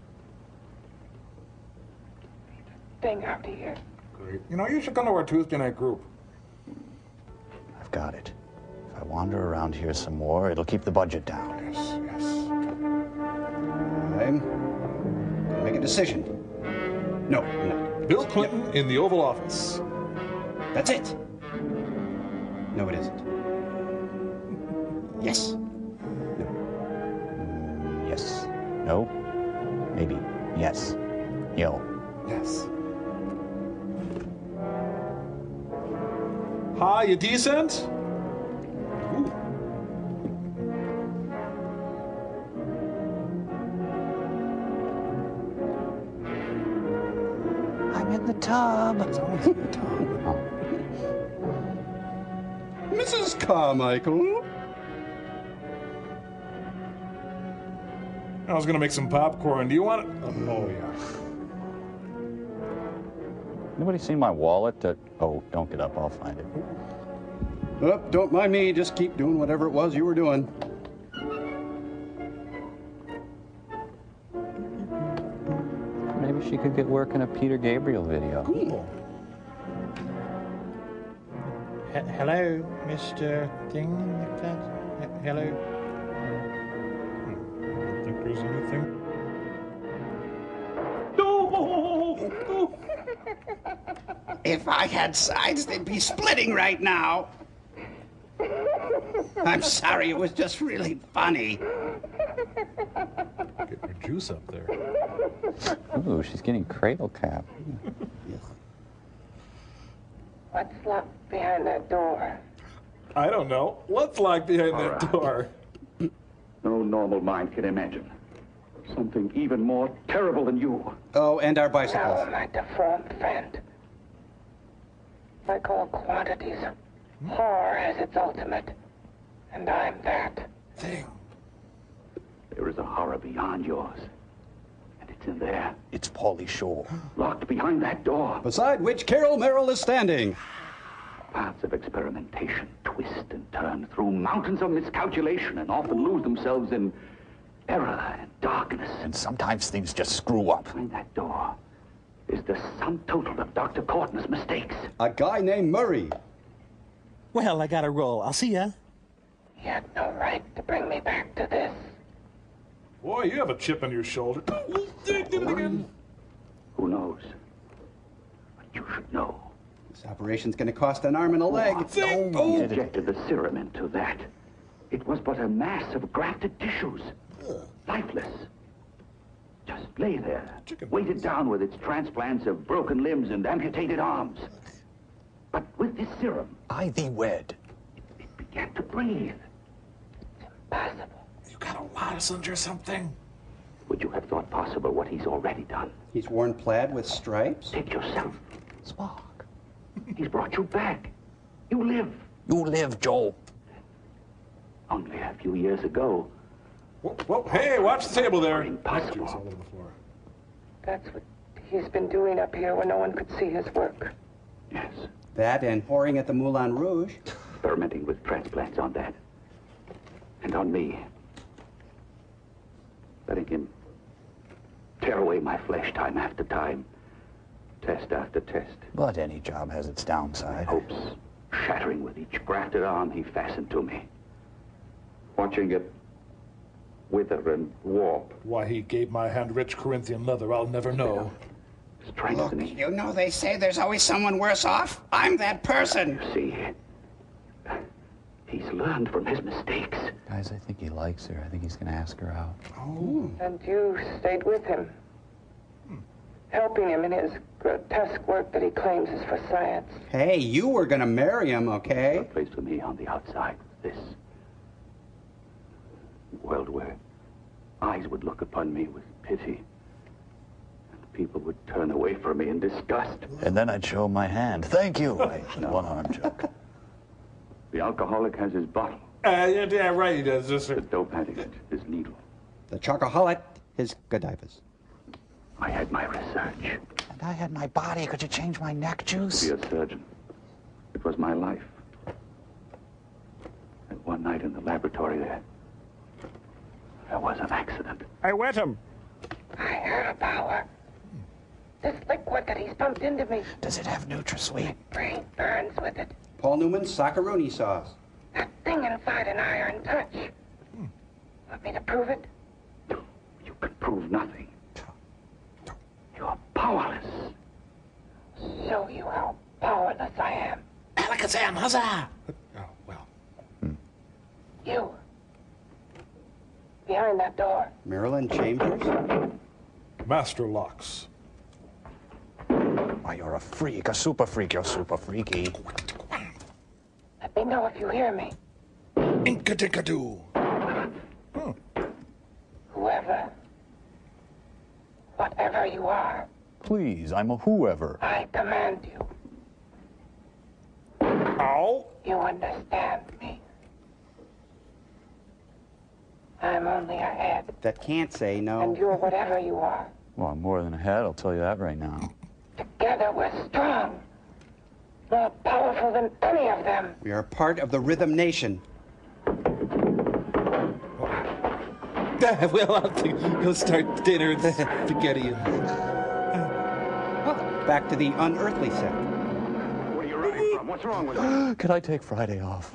The thing out here. Great. You know, you should come to our Tuesday night group. I've got it. If I wander around here some more, it'll keep the budget down. Yes, yes. I'm going to make a decision. No, I'm not. Bill Clinton in the Oval Office. That's it. No, it isn't. Yes. Yes. No. Maybe. Yes. No. Yes. Hi, you decent? Ooh. I'm in the tub. It's always in the tub. Oh. Mrs. Carmichael? I was gonna make some popcorn. Do you want it? Oh, yeah. Anybody seen my wallet? Oh, don't get up. I'll find it. Oh, don't mind me. Just keep doing whatever it was you were doing. Maybe she could get work in a Peter Gabriel video. Cool. Hello, Mr. Thing like that? Hello? I don't think there's anything. If I had sides, they'd be splitting right now. I'm sorry, it was just really funny. Get your juice up there. Ooh, she's getting cradle cap. What's locked behind that door? I don't know. What's locked behind that door? No normal mind can imagine. Something even more terrible than you. Oh, and our bicycles. Now my deformed friend. Like all quantities, horror has its ultimate. And I'm that. Thing. There is a horror beyond yours. And it's in there. It's Pauly Shore. Locked behind that door. Beside which Carol Merrill is standing. Paths of experimentation twist and turn through mountains of miscalculation and often lose themselves in error and darkness. And sometimes things just screw up. Behind that door is the sum total of Dr. Corton's mistakes. A guy named Murray. Well, I gotta roll. I'll see ya. He had no right to bring me back to this. Boy, you have a chip on your shoulder. Did it again. Who knows? But you should know. This operation's going to cost an arm and a leg. He injected the serum into that. It was but a mass of grafted tissues. Lifeless. Just lay there, weighted down with its transplants of broken limbs and amputated arms. But with this serum, I thee wed. It began to breathe. It's impossible. You got a lotus under something? Would you have thought possible what he's already done? He's worn plaid with stripes? Take yourself. Spock. He's brought you back. You live. You live, Joel. Only a few years ago. Whoa, hey, watch the table there. Impossible. All over the floor. That's what he's been doing up here when no one could see his work. Yes. That and whoring at the Moulin Rouge. Experimenting with transplants on that. And on me. Letting him tear away my flesh time after time. Test after test. But any job has its downside. Hopes shattering with each grafted arm he fastened to me. Watching it wither and warp. Why he gave my hand rich Corinthian leather, I'll never know. Strengthening. Look, you know they say there's always someone worse off. I'm that person. You see, he's learned from his mistakes. Guys, I think he likes her. I think he's going to ask her out. Oh. And you stayed with him, helping him in his grotesque work that he claims is for science. Hey, you were going to marry him, okay? A place for me on the outside was this. A world where eyes would look upon me with pity. And people would turn away from me in disgust. And then I'd show him my hand. Thank you. One arm joke. The alcoholic has his bottle. Yeah, right, he does. This. The dope addict, his needle. The chocoholic, his Godivas. I had my research. And I had my body. Could you change my neck juice? To be a surgeon. It was my life. And one night in the laboratory there, There was an accident. I wet him. I heard a power. This liquid that he's pumped into me. Does it have NutraSweet? Brain burns with it. Paul Newman's Socceroonie sauce. That thing inside an iron touch. Want me to prove it? You can prove nothing. You're powerless. Show you how powerless I am. Alakazam, huzzah! Oh, well. You. Behind that door. Marilyn Chambers? Master locks. Why, you're a freak, a super freak. You're super freaky. Let me know if you hear me. Inka-dinka-doo. Whoever. Whatever you are. Please, I'm a whoever. I command you. Ow. You understand me. I'm only a head. That can't say no. And you're whatever you are. Well, I'm more than a head, I'll tell you that right now. Together we're strong. More powerful than any of them. We are part of the Rhythm Nation. Well, I'll go start dinner and spaghetti. Back to the unearthly set. What are you running from? What's wrong with you? Could I take Friday off?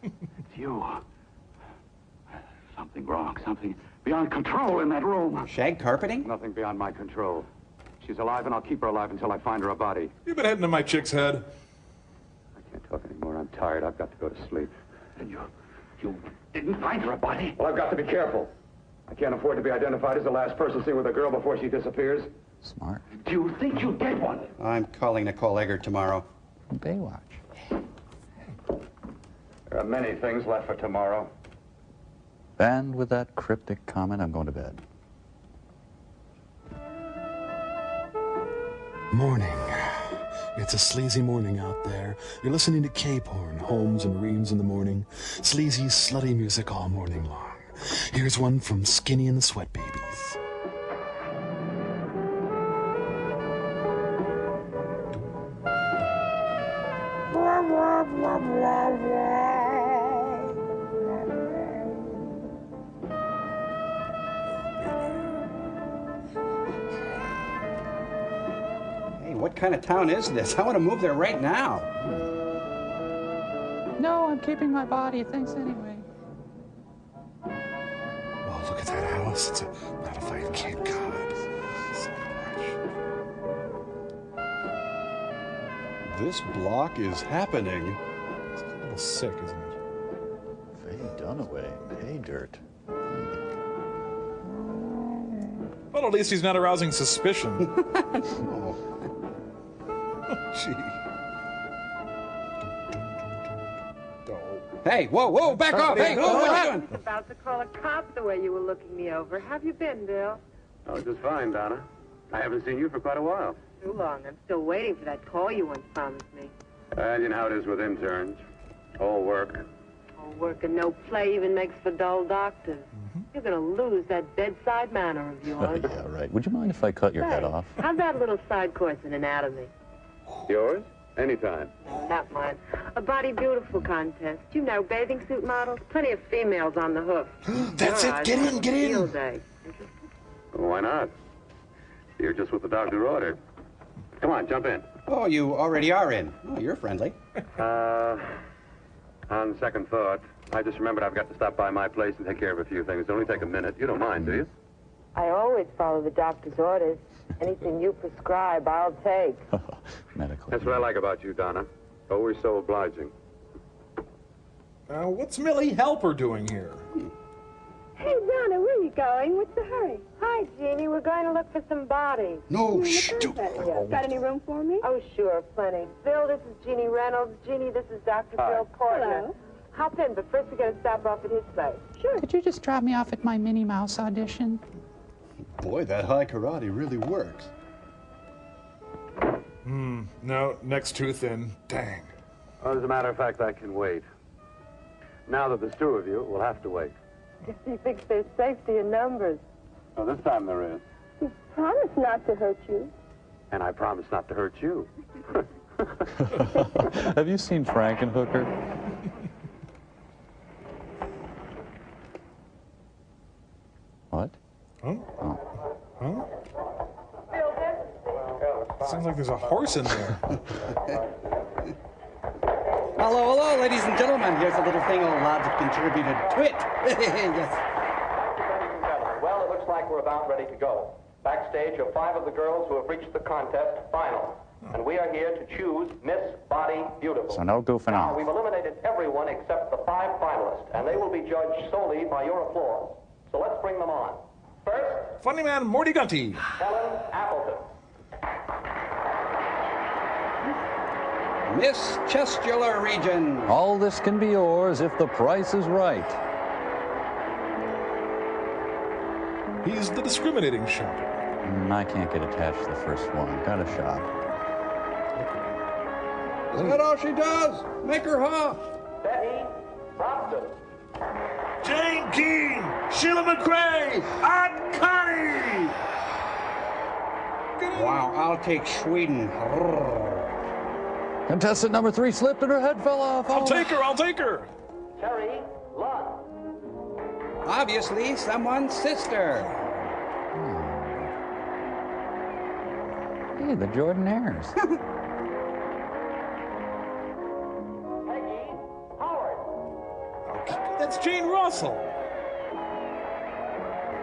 It's you. Something wrong. Something beyond control in that room. Shag carpeting? Nothing beyond my control. She's alive, and I'll keep her alive until I find her a body. You've been heading to my chick's head. I can't talk anymore. I'm tired. I've got to go to sleep. And you didn't find her a body? Well, I've got to be careful. I can't afford to be identified as the last person seen with a girl before she disappears. Smart. Do you think you did one? I'm calling Nicole Eggert tomorrow. Baywatch. There are many things left for tomorrow. And with that cryptic comment, I'm going to bed. Morning. It's a sleazy morning out there. You're listening to K-Porn, Holmes and Reams in the morning. Sleazy, slutty music all morning long. Here's one from Skinny and the Sweat Babies. Hey, what kind of town is this? I want to move there right now. No, I'm keeping my body. Thanks anyway. Oh, look at that house. It's a modified Cape Cod. So much. This block is happening. It's a little sick, isn't it? Faye Dunaway. Hey, dirt. Well, at least he's not arousing suspicion. Oh. Gee. Hey, whoa, back off! Hey, whoa, what are you doing? I was about to call a cop the way you were looking me over. How have you been, Bill? Oh, just fine, Donna. I haven't seen you for quite a while. Too long. I'm still waiting for that call you once promised me. And you know how it is with interns. All work. Oh, work and no play even makes for dull doctors. You're going to lose that bedside manner of yours. Yeah, right. Would you mind if I cut your head off? How's that little side course in anatomy? Yours? Anytime. Not mine. A body beautiful contest. You know, bathing suit models. Plenty of females on the hoof. That's it. Get in, get in. Field day. Well, why not? You're just what the doctor ordered. Come on, jump in. Oh, you already are in. Oh, you're friendly. On second thought, I just remembered I've got to stop by my place and take care of a few things. It'll only take a minute. You don't mind, do you? I always follow the doctor's orders. Anything you prescribe, I'll take. Medically. That's what I like about you, Donna. Always so obliging. What's Millie Helper doing here? Hey, Donna, where are you going? What's the hurry? Hi, Jeannie. We're going to look for some bodies. No, shh. Got any room for me? Oh, sure, plenty. Bill, this is Jeannie Reynolds. Jeannie, this is Dr. Bill Portner. Hello. Hop in, but first we got to stop off at his place. Sure. Could you just drop me off at my Minnie Mouse audition? Boy, that high karate really works. No, neck's too thin. Dang. Well, as a matter of fact, I can wait. Now that there's two of you, we'll have to wait. He thinks there's safety in numbers. Well, this time there is. Promise not to hurt you. And I promise not to hurt you. Have you seen Frankenhooker? Huh? Huh? Sounds like there's a horse in there. Hello, ladies and gentlemen. Here's a little thing old lads have contributed to it. Yes. Well, it looks like we're about ready to go. Backstage are 5 of the girls who have reached the contest final. And we are here to choose Miss Body Beautiful. So no goofing Now, off. we've eliminated everyone except the 5 finalists, and they will be judged solely by your applause. So let's bring them on. First, Funny man Morty Gunty. Helen Appleton. Miss Chestular Region. All this can be yours if the price is right. He's the discriminating shopper. I can't get attached to the first one. Got a shop. Is that all she does? Make her hop. Betty Robson. Jane Keane, Sheila McRae, Aunt Connie. Wow, I'll take Sweden. Contestant number 3 slipped and her head fell off. I'll take her. Terry Lund. Obviously, someone's sister. Hey, the Jordanaires. Peggy Howard. That's Jane Russell.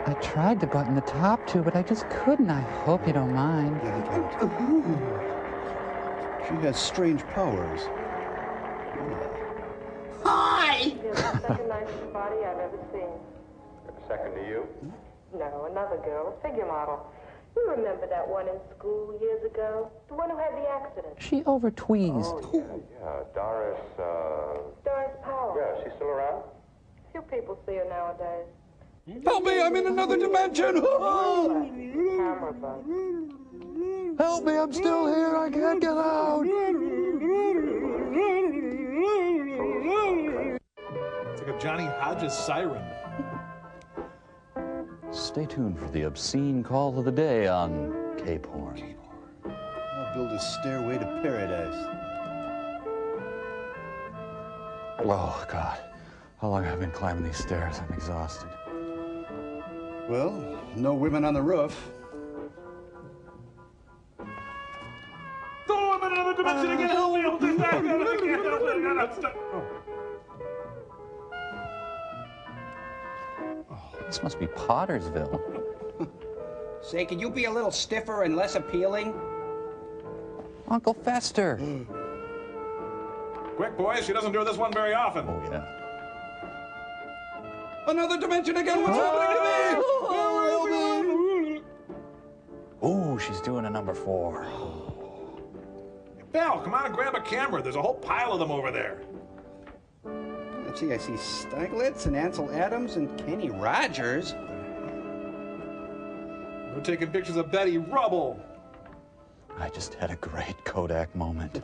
I tried to button the top too, but I just couldn't. I hope you don't mind. She has strange powers. Hi! You're the second nicest body I've ever seen. Second to you. No, another girl, a figure model. You remember that one in school years ago? The one who had the accident. She over-tweezed. Yeah, Doris, Doris Powell. Yeah, she's still around? Few people see her nowadays. Help me, I'm in another dimension. Camera bug. Help me, I'm still here. I can't get out. It's like a Johnny Hodges siren. Stay tuned for the obscene call of the day on K-Porn. I'll build a stairway to paradise. Oh, God. How long have I been climbing these stairs? I'm exhausted. Well, no women on the roof. Oh, I'm in another dimension again. Help me. Hold this back. I can't help it. I'm stuck. This must be Pottersville. Say, can you be a little stiffer and less appealing? Uncle Fester. Quick, boys. She doesn't do this one very often. Oh, yeah. Another dimension again. What's happening to me? Oh, she's doing a number 4. Belle, come on and grab a camera. There's a whole pile of them over there. Let's see, I see Stieglitz and Ansel Adams and Kenny Rogers. We're taking pictures of Betty Rubble. I just had a great Kodak moment.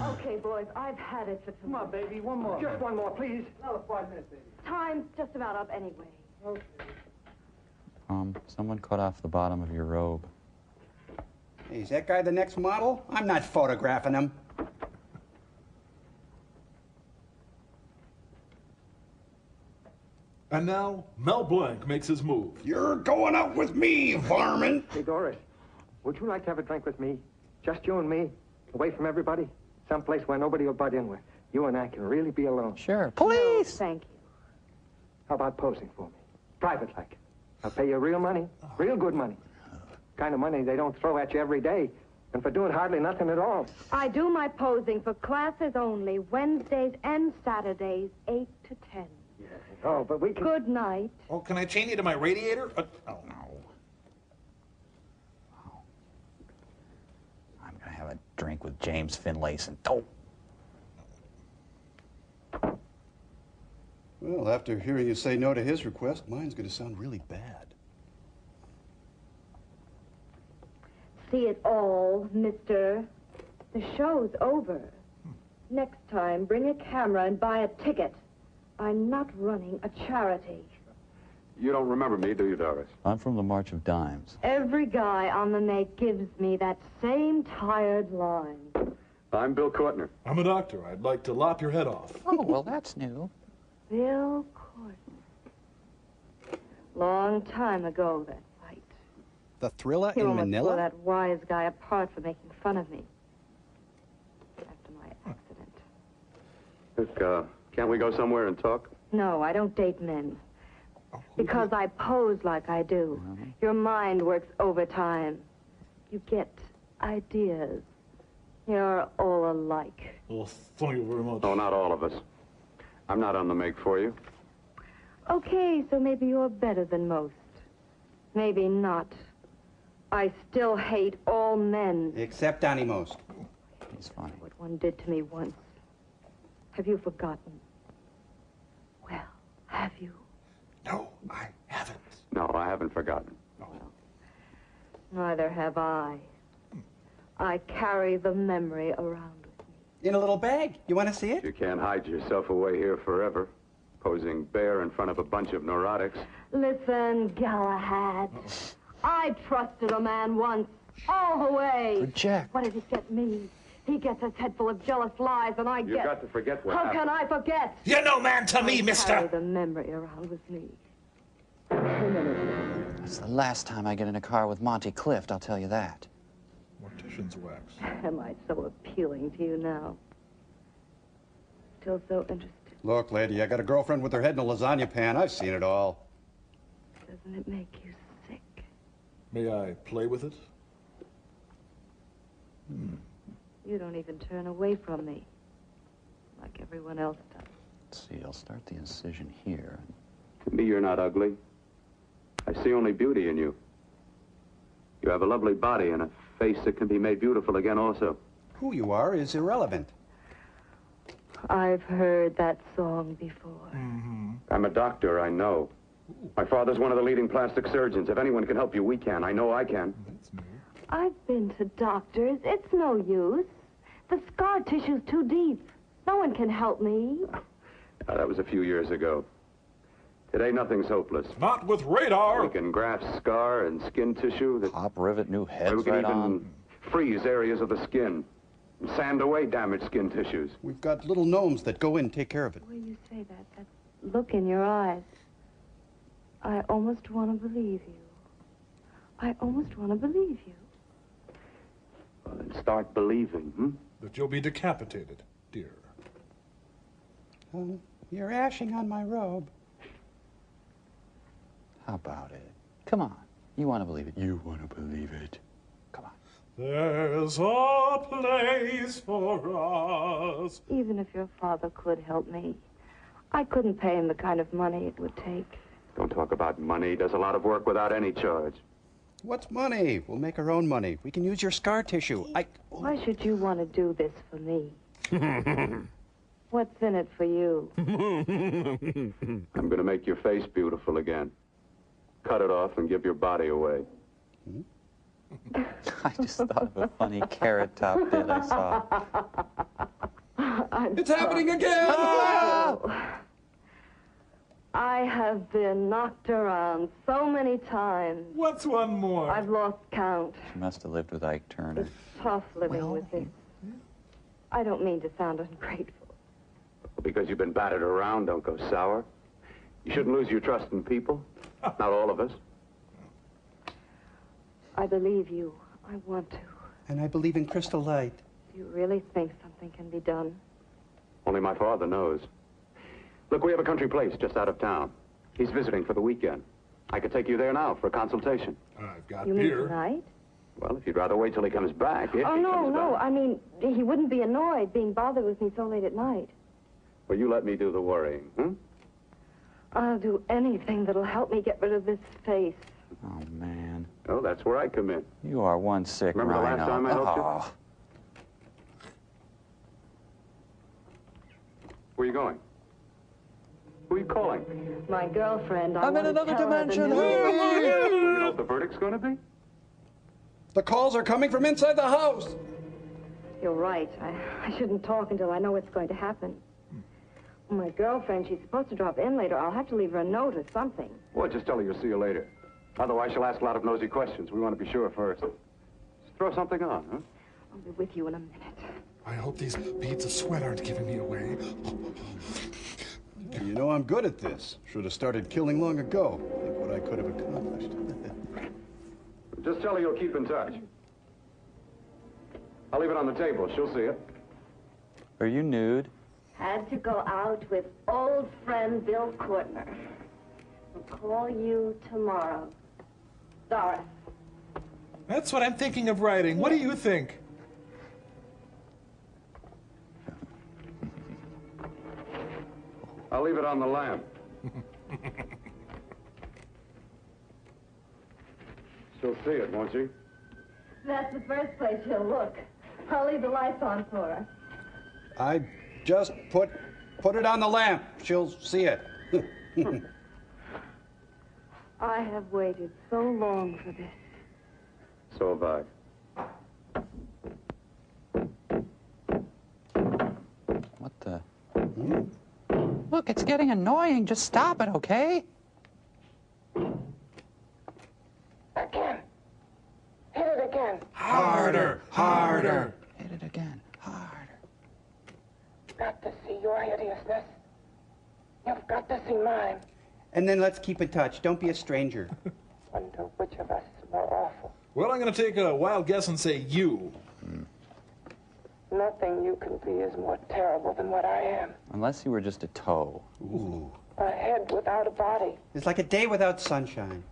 Okay, boys, I've had it for tonight. Come on, baby, one more. Just one more, please. Another 5 minutes, baby. Time's just about up anyway. Okay. Someone cut off the bottom of your robe. Hey, is that guy the next model? I'm not photographing him. And now, Mel Blanc makes his move. You're going out with me, varmint. Hey, Doris, would you like to have a drink with me? Just you and me, away from everybody? Someplace where nobody will butt in, where you and I can really be alone. Sure. Police! Thank you. How about posing for me? Private like. I'll pay you real money, real good money. Kind of money they don't throw at you every day, and for doing hardly nothing at all. I do my posing for classes only, Wednesdays and Saturdays, 8 to 10. Oh, but we can... Good night. Oh, can I chain you to my radiator? Oh, no. I'm going to have a drink with James Finlayson. Oh. Well, after hearing you say no to his request, mine's going to sound really bad. See it all, mister. The show's over. Next time, bring a camera and buy a ticket. I'm not running a charity. You don't remember me, do you, Doris? I'm from the March of Dimes. Every guy on the make gives me that same tired line. I'm Bill Courtner. I'm a doctor. I'd like to lop your head off. Oh, well, that's new. Bill Courtney. Long time ago, that The Thriller You in almost Manila? tore that wise guy apart for making fun of me. After my accident. Look, can't we go somewhere and talk? No, I don't date men. Because I pose like I do. Your mind works overtime. You get ideas. You're all alike. Well, thank you very much. Oh, not all of us. I'm not on the make for you. Okay, so maybe you're better than most. Maybe not. I still hate all men. Except Donnie Most. He's funny. What one did to me once. Have you forgotten? Well, have you? No, I haven't. No, I haven't forgotten. Neither have I. I carry the memory around with me. In a little bag. You want to see it? You can't hide yourself away here forever, posing bare in front of a bunch of neurotics. Listen, Galahad. I trusted a man once, all the way. But Jack. What did he get me? He gets his head full of jealous lies, and I You've get... got to forget what How happened. can I forget? You're no man to me, I mister. carry the memory around with me. That's the last time I get in a car with Monty Clift, I'll tell you that. Mortician's wax. Am I so appealing to you now? Still so interested? Look, lady, I got a girlfriend with her head in a lasagna pan. I've seen it all. Doesn't it make you sick? May I play with it? You don't even turn away from me, like everyone else does. Let's see, I'll start the incision here. To me, you're not ugly. I see only beauty in you. You have a lovely body and a face that can be made beautiful again also. Who you are is irrelevant. I've heard that song before. I'm a doctor, I know. My father's one of the leading plastic surgeons. If anyone can help you, we can. I know I can. I've been to doctors. It's no use. The scar tissue's too deep. No one can help me. That was a few years ago. Today, nothing's hopeless. Not with radar. We can graft scar and skin tissue that... Pop rivet new we heads can right even on. freeze areas of the skin. And sand away damaged skin tissues. We've got little gnomes that go in and take care of it. The way you say that look in your eyes, I almost want to believe you. I almost want to believe you. Well, then start believing, That you'll be decapitated, dear. Oh, you're ashing on my robe. How about it? Come on. You want to believe it. You want to believe it. Come on. There's a place for us. Even if your father could help me, I couldn't pay him the kind of money it would take. Don't talk about money. He does a lot of work without any charge. What's money? We'll make our own money. We can use your scar tissue. Why should you want to do this for me? What's in it for you? I'm going to make your face beautiful again. Cut it off and give your body away. I just thought of a funny carrot top bit I saw. It's happening again! I have been knocked around so many times. What's one more? I've lost count. She must have lived with Ike Turner. It's tough living with this. I don't mean to sound ungrateful. Because you've been battered around, don't go sour. You shouldn't lose your trust in people. Not all of us. I believe you. I want to. And I believe in crystal light. Do you really think something can be done? Only my father knows. Look, we have a country place just out of town. He's visiting for the weekend. I could take you there now for a consultation. I've got You mean beer. tonight? Well, if you'd rather wait till he comes back. If Oh, he no, comes no. back. I mean, he wouldn't be annoyed being bothered with me so late at night. Well, you let me do the worrying, I'll do anything that'll help me get rid of this face. Oh, man. Oh, that's where I come in. You are one sick Remember the rhino. last time I helped you? Oh. Where are you going? Who are you calling? My girlfriend. I'm in another dimension. You know what the verdict's going to be? The calls are coming from inside the house. You're right. I shouldn't talk until I know what's going to happen. My girlfriend, she's supposed to drop in later. I'll have to leave her a note or something. Well, just tell her you'll see you later. Otherwise, she'll ask a lot of nosy questions. We want to be sure first. Just throw something on, huh? I'll be with you in a minute. I hope these beads of sweat aren't giving me away. You know I'm good at this. Should have started killing long ago. Think what I could have accomplished. Just tell her you'll keep in touch. I'll leave it on the table. She'll see it. Are you nude? Had to go out with old friend Bill Courtner. I'll call you tomorrow. Doris. That's what I'm thinking of writing. What do you think? I'll leave it on the lamp. She'll see it, won't she? That's the first place she'll look. I'll leave the lights on for her. I just put it on the lamp. She'll see it. I have waited so long for this. So have I. What the? Look, it's getting annoying. Just stop it, okay? Again. Hit it again. Harder, harder. Hit it again. Harder. Got to see your hideousness. You've got to see mine. And then let's keep in touch. Don't be a stranger. Wonder which of us is more awful. Well, I'm going to take a wild guess and say you. Nothing you can be is more terrible than what I am. Unless you were just a toe. Ooh. A head without a body. It's like a day without sunshine.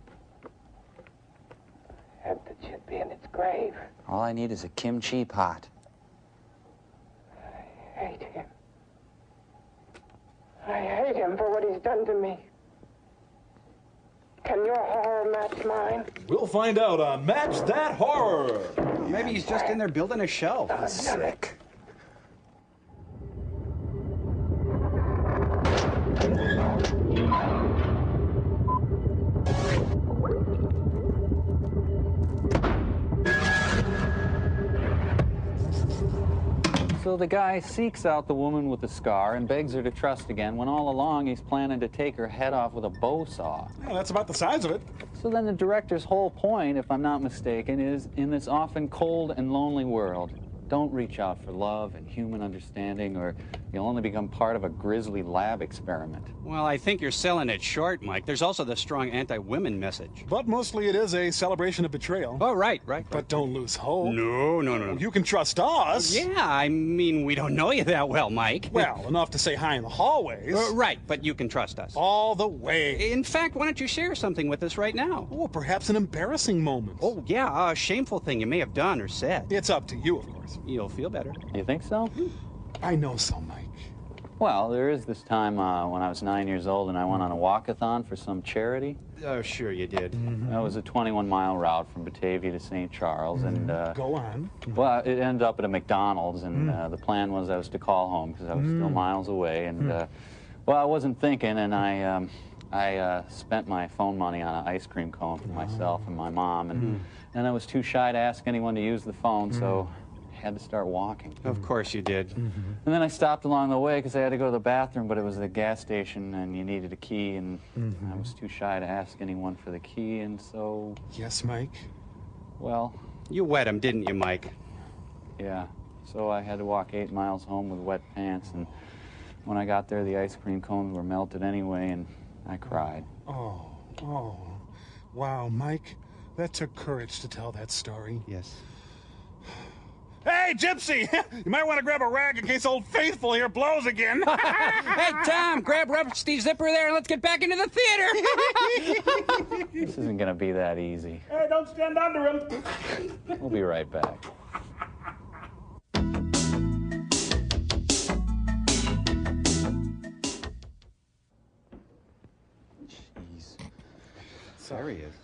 A head that should be in its grave. All I need is a kimchi pot. I hate him. I hate him for what he's done to me. Can your horror match mine? We'll find out on Match That Horror. Maybe he's just in there building a shelf. Sick. So the guy seeks out the woman with the scar and begs her to trust again, when all along he's planning to take her head off with a bow saw. Yeah, that's about the size of it. So then the director's whole point, if I'm not mistaken, is in this often cold and lonely world, don't reach out for love and human understanding, or you'll only become part of a grisly lab experiment. Well, I think you're selling it short, Mike. There's also the strong anti-women message. But mostly it is a celebration of betrayal. Oh, right. But don't lose hope. No. You can trust us. Yeah, I mean, we don't know you that well, Mike. Well, enough to say hi in the hallways. Right, but you can trust us. All the way. In fact, why don't you share something with us right now? Oh, perhaps an embarrassing moment. Oh, yeah, a shameful thing you may have done or said. It's up to you, of course. You'll feel better. You think so? I know so, Mike. Well, there is this time when I was 9 years old and I went on a walkathon for some charity. Oh, sure you did. That was a 21-mile route from Batavia to St. Charles, and Go on. well, it ended up at a McDonald's, and the plan was I was to call home because I was still miles away, and well, I wasn't thinking, and I spent my phone money on an ice cream cone for myself and my mom, and I was too shy to ask anyone to use the phone, so I had to start walking. Of course you did. And then I stopped along the way because I had to go to the bathroom, but it was a gas station and you needed a key, and I was too shy to ask anyone for the key, and so... Yes, Mike? Well... You wet him, didn't you, Mike? Yeah. So I had to walk 8 miles home with wet pants, and when I got there, the ice cream cones were melted anyway, and I cried. Oh. Wow, Mike. That took courage to tell that story. Yes. Hey, Gypsy! You might want to grab a rag in case Old Faithful here blows again. Hey, Tom, grab Rusty's zipper there and let's get back into the theater. This isn't going to be that easy. Hey, don't stand under him. We'll be right back. Jeez. There he is.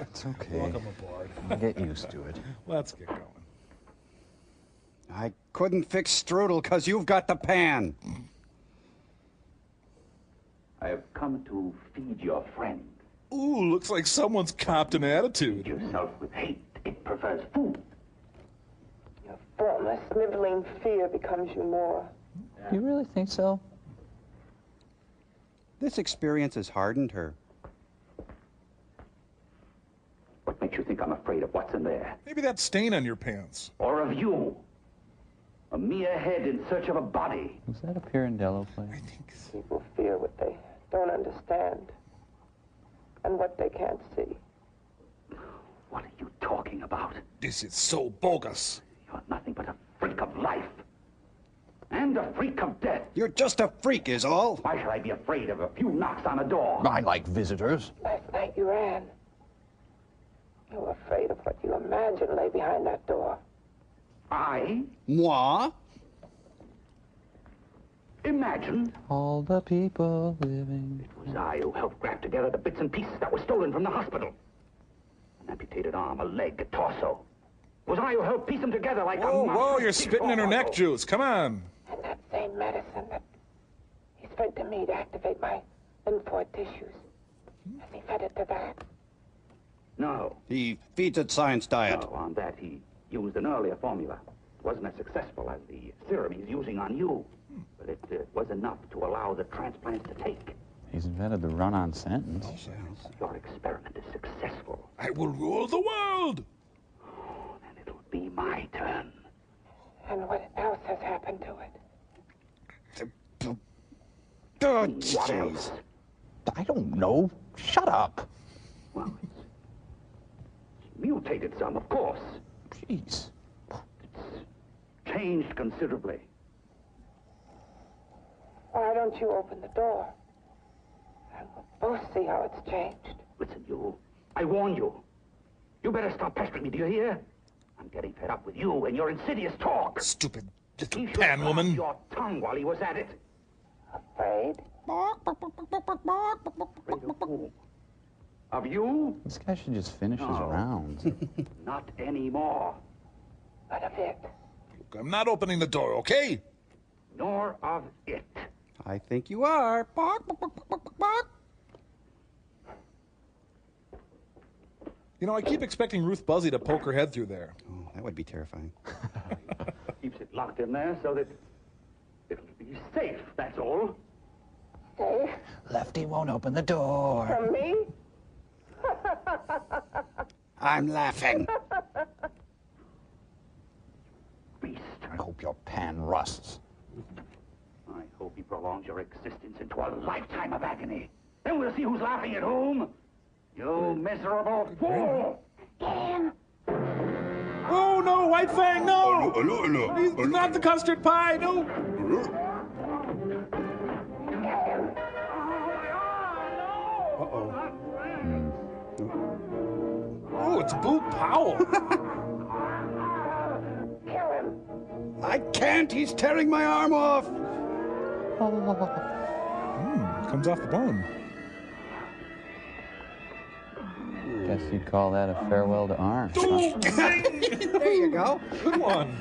It's okay. Welcome aboard. I'll get used to it. Let's get going. I couldn't fix strudel because you've got the pan. I have come to feed your friend. Ooh, looks like someone's copped an attitude. Feed yourself with hate. It prefers food. Your formless, sniveling fear becomes you more. You really think so? This experience has hardened her. What makes you think I'm afraid of what's in there? Maybe that stain on your pants. Or of you? A mere head in search of a body. Was that a Pirandello play? I think so. People fear what they don't understand and what they can't see. What are you talking about? This is so bogus. You're nothing but a freak of life. And a freak of death. You're just a freak, is all. Why should I be afraid of a few knocks on a door? I like visitors. Last night you ran. You were afraid of what you imagined lay behind that door. I? Moi? Imagined? All the people living. It was I who helped grab together the bits and pieces that were stolen from the hospital. An amputated arm, a leg, a torso. It was I who helped piece them together like Whoa, a... whoa, you're spitting in her neck juice. Come on. And that same medicine that he's fed to me to activate my lymphoid tissues. Has he fed it to that? No. He feeds it science diet. No, on that he used an earlier formula. It wasn't as successful as the serum he's using on you. But it was enough to allow the transplant to take. He's invented the run-on sentence. Your experiment is successful. I will rule the world. Then it'll be my turn. And what else has happened to it? Oh, What jeez. else? I don't know. Shut up. Well, it's mutated some, of course. Jeez. It's changed considerably. Why don't you open the door? And we'll both see how it's changed. Listen, you. I warn you. You better stop pestering me, do you hear? I'm getting fed up with you and your insidious talk. Stupid little He should pan have woman. your tongue while he was at it. Afraid? Afraid of who? Of you? This guy should just finish his No. rounds. Not anymore. What of it? Look, I'm not opening the door, okay? Nor of it. I think you are. Bark, bark, bark, bark, bark, bark. You know, I keep expecting Ruth Buzzy to poke her head through there. Oh, that would be terrifying. Keeps it locked in there so that it'll be safe, that's all. Safe? Lefty won't open the door. From me? I'm laughing. Beast. I hope your pan rusts. I hope he prolongs your existence into a lifetime of agony. Then we'll see who's laughing at whom. You miserable fool! Ian! Oh, no, White Fang, no! Hello. He's not the custard pie, no! Uh-oh. Oh, it's Boo Powell. Kill him! I can't. He's tearing my arm off. Comes off the bone. Guess you'd call that a farewell to arms. Huh? There you go. Good one.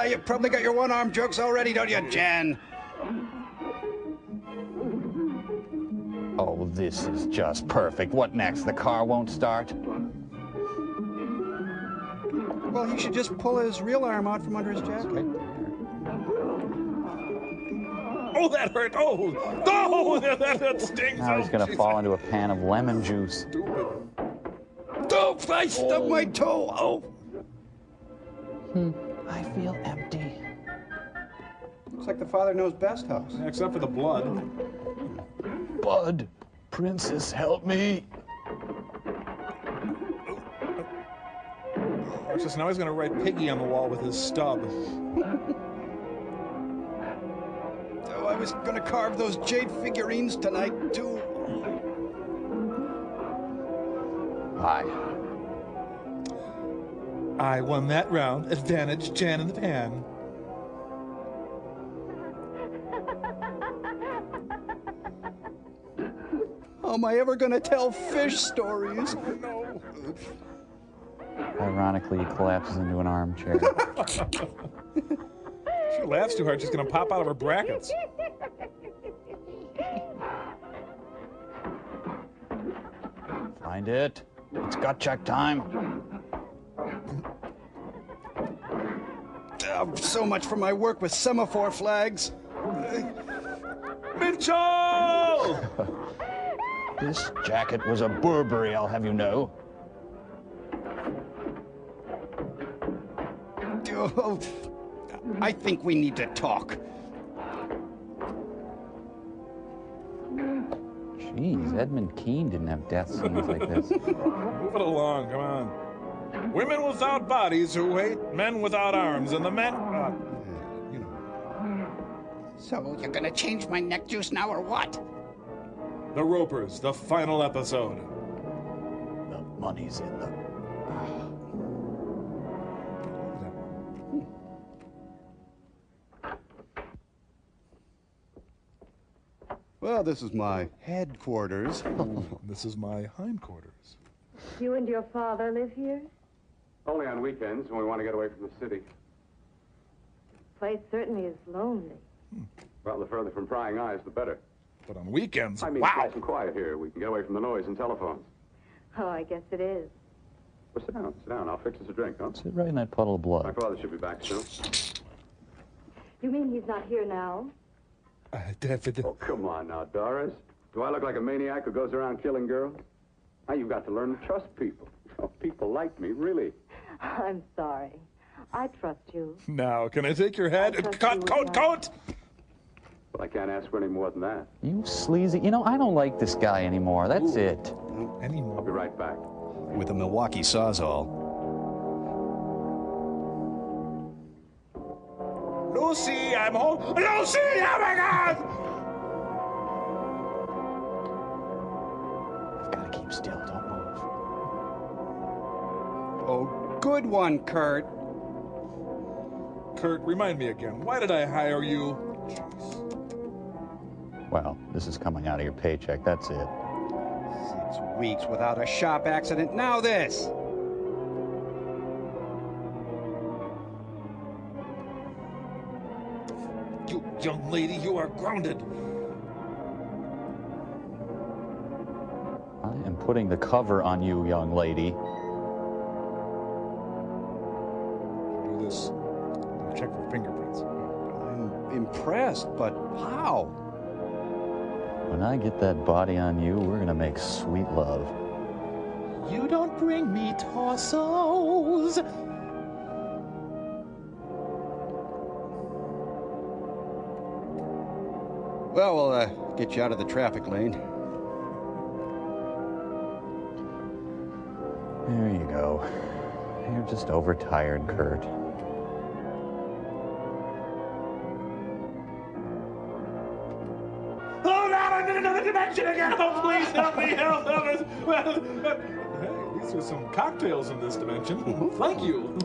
You probably got your one-arm jokes already, don't you, Jan? Oh, this is just perfect. What next? The car won't start? Well, he should just pull his real arm out from under his jacket. Oh, that hurt. Oh, no, that stings. Now he's going to fall into a pan of lemon juice. Stupid. Oh, I stubbed my toe. Oh. I feel empty. Looks like the Father Knows Best house. Except for the blood. Bud, princess, help me. Watch this. Now he's going to write Piggy on the wall with his stub. Oh, I was going to carve those jade figurines tonight, too. Hi. I won that round. Advantage, Jan in the pan. How am I ever going to tell fish stories? No. Ironically, he collapses into an armchair. She laughs too hard, she's going to pop out of her brackets. Find it. It's gut check time. So much for my work with semaphore flags. Mitchell! This jacket was a Burberry, I'll have you know. Oh, I think we need to talk. Jeez, Edmund Keane didn't have death scenes like this. Move it along, come on. Women without bodies who hate men without arms, and the men... So you're gonna change my neck juice now or what? The Ropers, the final episode. The money's in the... Well, this is my headquarters. This is my hindquarters. You and your father live here? Only on weekends when we want to get away from the city. Place certainly is lonely. Well, the further from prying eyes, the better. But on weekends, I mean, wow. it's nice and quiet here. We can get away from the noise and telephones. Oh, I guess it is. Well, sit down, sit down. I'll fix us a drink, huh? Sit right in that puddle of blood. My father should be back soon. You mean he's not here now? Oh, come on now, Doris. Do I look like a maniac who goes around killing girls? Now, you've got to learn to trust people. Oh, people like me, really. I'm sorry. I trust you. Now, can I take your head? Coat! Well, I can't ask for any more than that. You sleazy... You know, I don't like this guy anymore. That's it. I'll be right back. With a Milwaukee Sawzall. Lucy, I'm home. Lucy, oh my God! I've got to keep still. Don't move. Oh, good one, Kurt. Kurt, remind me again. Why did I hire you? Well, this is coming out of your paycheck. That's it. 6 weeks without a shop accident. Now this. You young lady, you are grounded. I am putting the cover on you, young lady. Do this. Check for fingerprints. I'm impressed, but how? When I get that body on you, we're gonna make sweet love. You don't bring me torsos. Well, we'll get you out of the traffic lane. There you go. You're just overtired, Kurt. Oh, now I'm in another dimension again. Oh, please help me, help us. Hey, these are some cocktails in this dimension. Thank you.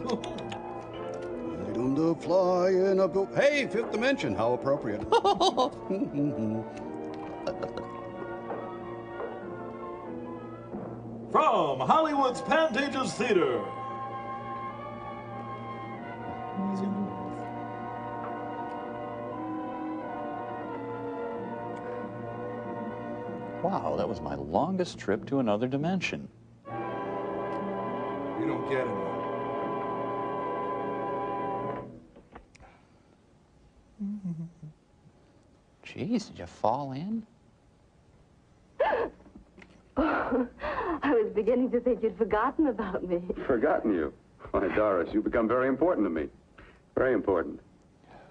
Freedom to fly in a boat. Hey, fifth dimension. How appropriate. From Hollywood's Pantages Theater. Wow, that was my longest trip to another dimension. You don't get it. Jeez, did you fall in? I was beginning to think you'd forgotten about me. Forgotten you? Why, Doris, you've become very important to me. Very important.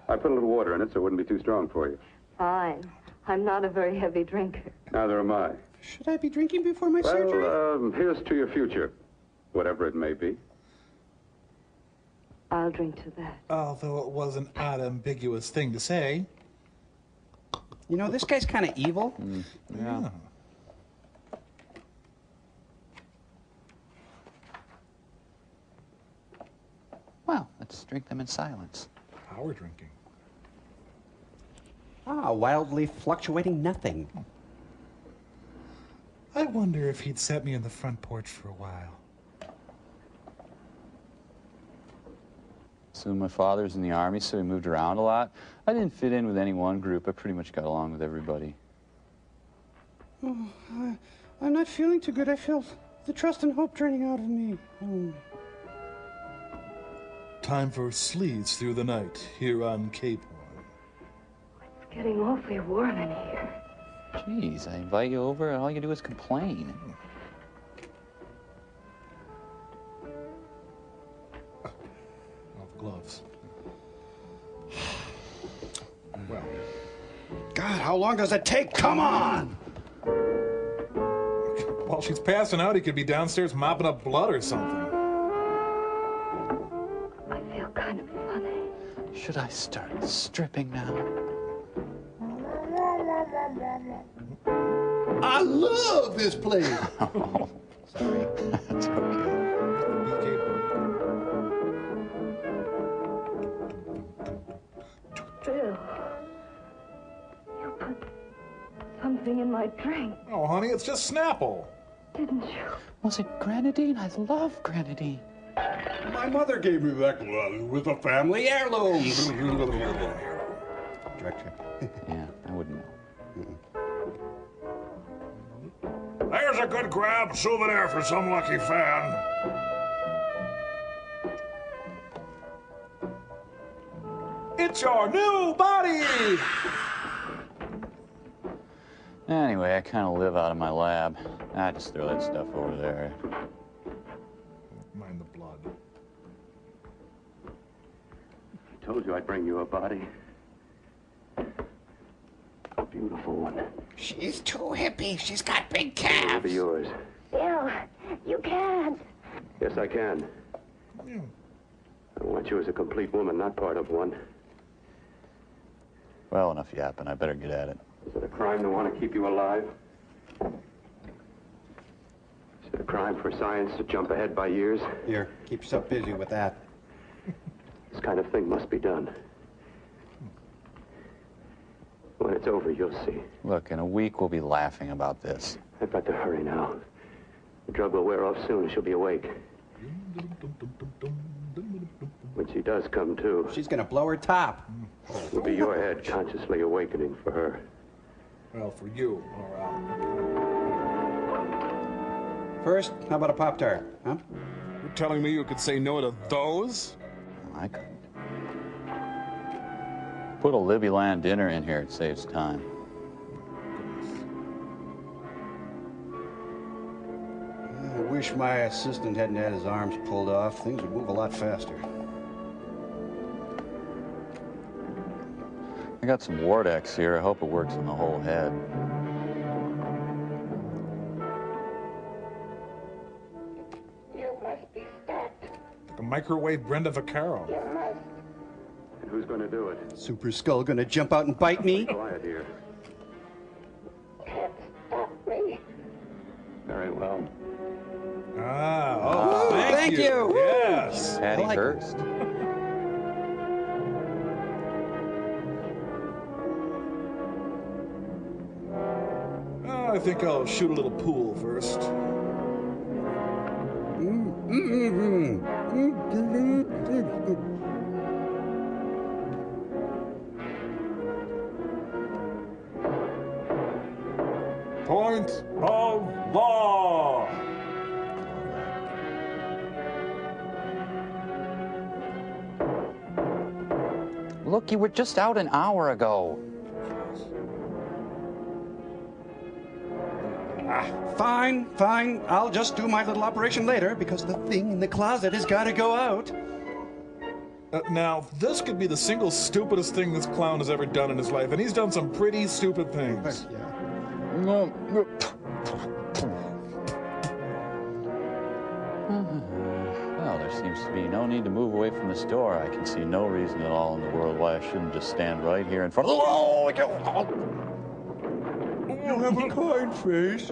I put a little water in it so it wouldn't be too strong for you. Fine. I'm not a very heavy drinker. Neither am I. Should I be drinking before my surgery? Well, here's to your future, whatever it may be. I'll drink to that. Although it was an odd, ambiguous thing to say. You know, this guy's kind of evil. Yeah. Well, let's drink them in silence. Power drinking. Ah, wildly fluctuating nothing. I wonder if he'd set me in the front porch for a while. So my father's in the Army, so he moved around a lot. I didn't fit in with any one group. I pretty much got along with everybody. Oh, I'm not feeling too good. I feel the trust and hope draining out of me. Time for sleaze through the night here on Cape Horn. It's getting awfully warm in here. Jeez, I invite you over and all you do is complain. Gloves. Well. God, how long does it take? Come on! While she's passing out, he could be downstairs mopping up blood or something. I feel kind of funny. Should I start stripping now? I love this place. Oh, sorry. That's okay. Bill, you put something in my drink, Oh, honey, it's just Snapple. didn't you? Was it grenadine? I love grenadine. My mother gave me that with a family heirloom. Director. Yeah, I wouldn't know. There's a good grab souvenir for some lucky fan. It's your new body! Anyway, I kind of live out of my lab. I just throw that stuff over there. Mind the blood. I told you I'd bring you a body. A beautiful one. She's too hippie. She's got big It'll calves. be yours. Bill, you can't. Yes, I can. I want you as a complete woman, not part of one. Well, enough yapping. I better get at it. Is it a crime to want to keep you alive? Is it a crime for science to jump ahead by years? Here, keep yourself busy with that. This kind of thing must be done. When it's over, you'll see. Look, in a week we'll be laughing about this. I've got to hurry now. The drug will wear off soon and she'll be awake. When she does come to, She's gonna blow her top. it'll be your head consciously awakening for her. Well, for you, all right. First, how about a Pop-Tart, huh? You're telling me you could say no to those? I couldn't. Put a Libby Land dinner in here. It saves time. I wish my assistant hadn't had his arms pulled off. Things would move a lot faster. I got some Wardex here. I hope it works in the whole head. You must be stopped. Like a microwave Brenda Vaccaro. You must. And who's going to do it? Super Skull gonna jump out and bite me? Quiet here. Can't stop me. Very well. Ah, oh, thank you. Yes. Patty I like Hearst. Oh, I think I'll shoot a little pool first. Point of law. Look, you were just out an hour ago. Fine, fine. I'll just do my little operation later because the thing in the closet has got to go out. Now, this could be the single stupidest thing this clown has ever done in his life, and he's done some pretty stupid things. Well, there seems to be no need to move away from this door. I can see no reason at all in the world why I shouldn't just stand right here in front of the... Oh, You have a kind face.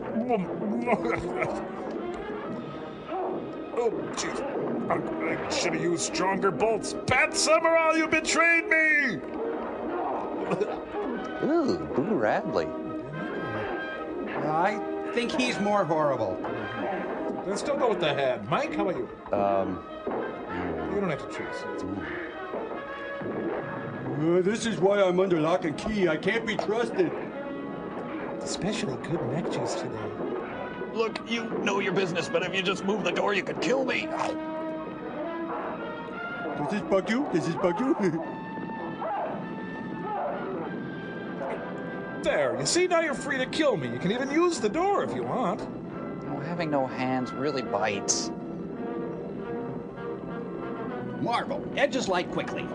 Oh, jeez. I should have used stronger bolts. Pat Summerall, you betrayed me! Ooh, Boo Radley. I think he's more horrible. Let's still go with the head. Mike, how about you? You don't have to choose. It's This is why I'm under lock and key. I can't be trusted. especially good neck juice today. Look, you know your business, but if you just move the door, you could kill me. Does this bug you? Does this bug you? There, you see, now you're free to kill me. You can even use the door if you want. Oh, having no hands really bites. Marvel, edges light quickly.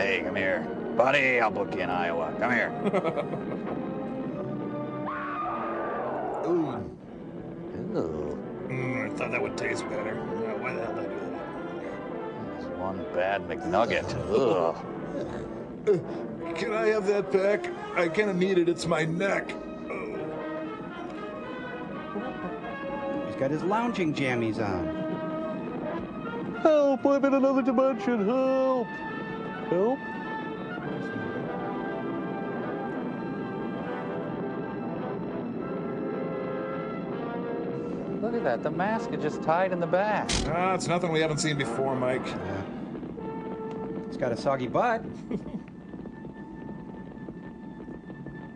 Hey, come here. Buddy, I'll book you in Iowa. Come here. Ooh. Ooh. I thought that would taste better. Why the hell did I do That's one bad McNugget. Ugh. that? Can I have that back? I kind of need it. It's my neck. He's got his lounging jammies on. Help! I'm in another dimension. Help! Help! Look at that. The mask is just tied in the back. Ah, it's nothing we haven't seen before, Mike. He's got a soggy butt.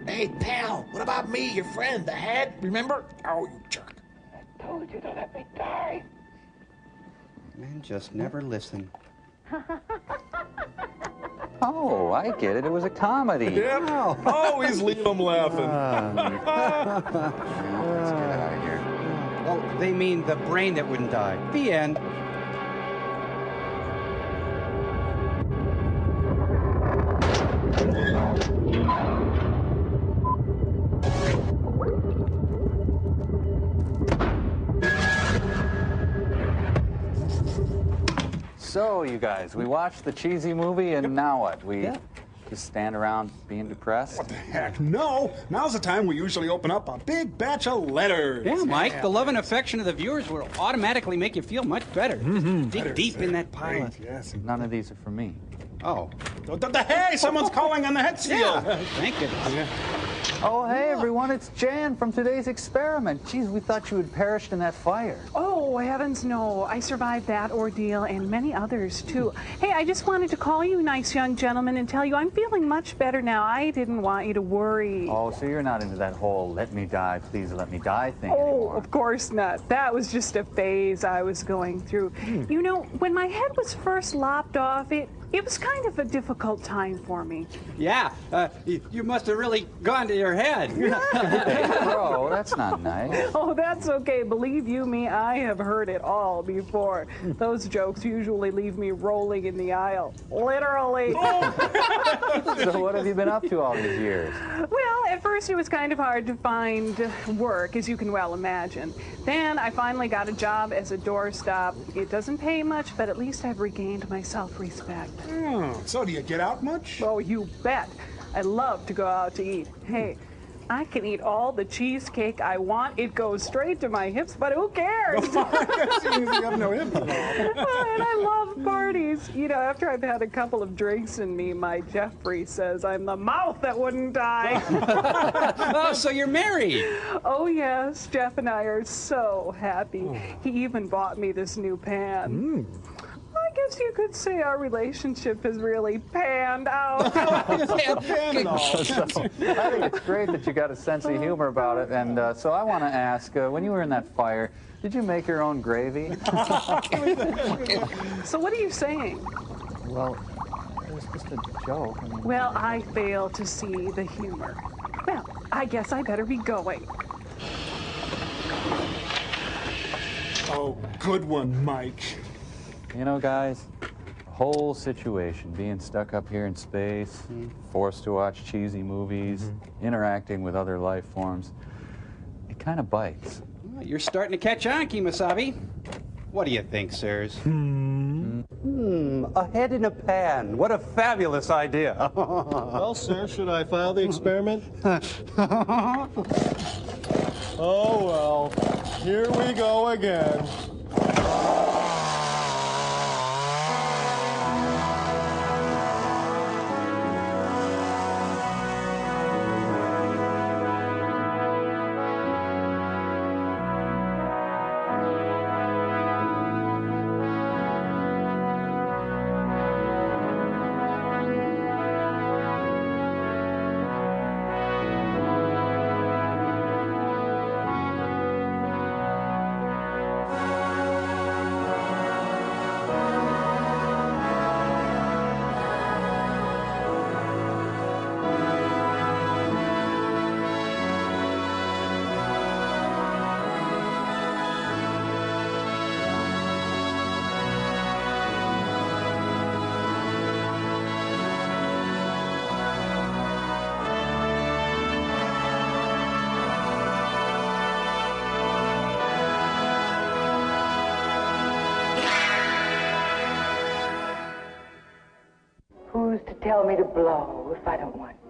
Hey, pal, what about me, your friend, the head? Remember? Oh, you jerk. I told you to let me die. Men just never listen. Oh, I get it. It was a comedy. Yep. Always leave them laughing. Let's get out of here. Oh, they mean the brain that wouldn't die. The end. So, you guys, we watched the cheesy movie, and now what? We just stand around being depressed? What the heck? No! Now's the time we usually open up a big batch of letters. Yeah, Mike, the love and affection of the viewers will automatically make you feel much better. Dig deep in that pile. Right, yes. None of these are for me. Oh. Hey, someone's calling on the head seal. Yeah. Thank goodness. Yeah. Oh, hey, everyone, it's Jan from today's experiment. Geez, we thought you had perished in that fire. Oh, heavens no. I survived that ordeal and many others, too. Hey, I just wanted to call you, nice young gentleman, and tell you I'm feeling much better now. I didn't want you to worry. Oh, so you're not into that whole let me die, please let me die thing anymore. Oh, of course not. That was just a phase I was going through. You know, when my head was first lopped off, it was kind of a difficult time for me. Yeah, you must have really gone to your head. Hey, bro, that's not nice. Oh, that's okay. Believe you me, I have heard it all before. Those jokes usually leave me rolling in the aisle. Literally. So what have you been up to all these years? Well, at first it was kind of hard to find work, as you can well imagine. Then I finally got a job as a doorstop. It doesn't pay much, but at least I've regained my self-respect. Oh, so do you get out much? Oh, you bet. I love to go out to eat. Hey, I can eat all the cheesecake I want. It goes straight to my hips, but who cares? Seeing as you have no hips at all. And I love parties. You know, after I've had a couple of drinks in me, my Jeffrey says I'm the mouth that wouldn't die. Oh, so you're married? Oh, yes. Jeff and I are so happy. He even bought me this new pan. I guess you could say our relationship has really panned out. I think it's great that you got a sense of humor about it. And so I want to ask, when you were in that fire, did you make your own gravy? So what are you saying? Well, it was just a joke. I mean, Well, I fail to see the humor. Well, I guess I better be going. Oh, good one, Mike. you know, guys, the whole situation, being stuck up here in space, forced to watch cheesy movies, interacting with other life forms, it kind of bites. Well, you're starting to catch on, Kimasabi. What do you think, sirs? A head in a pan. What a fabulous idea. Well, sir, should I file the experiment? Oh, well. Here we go again. Who's to tell me to blow if I don't want to?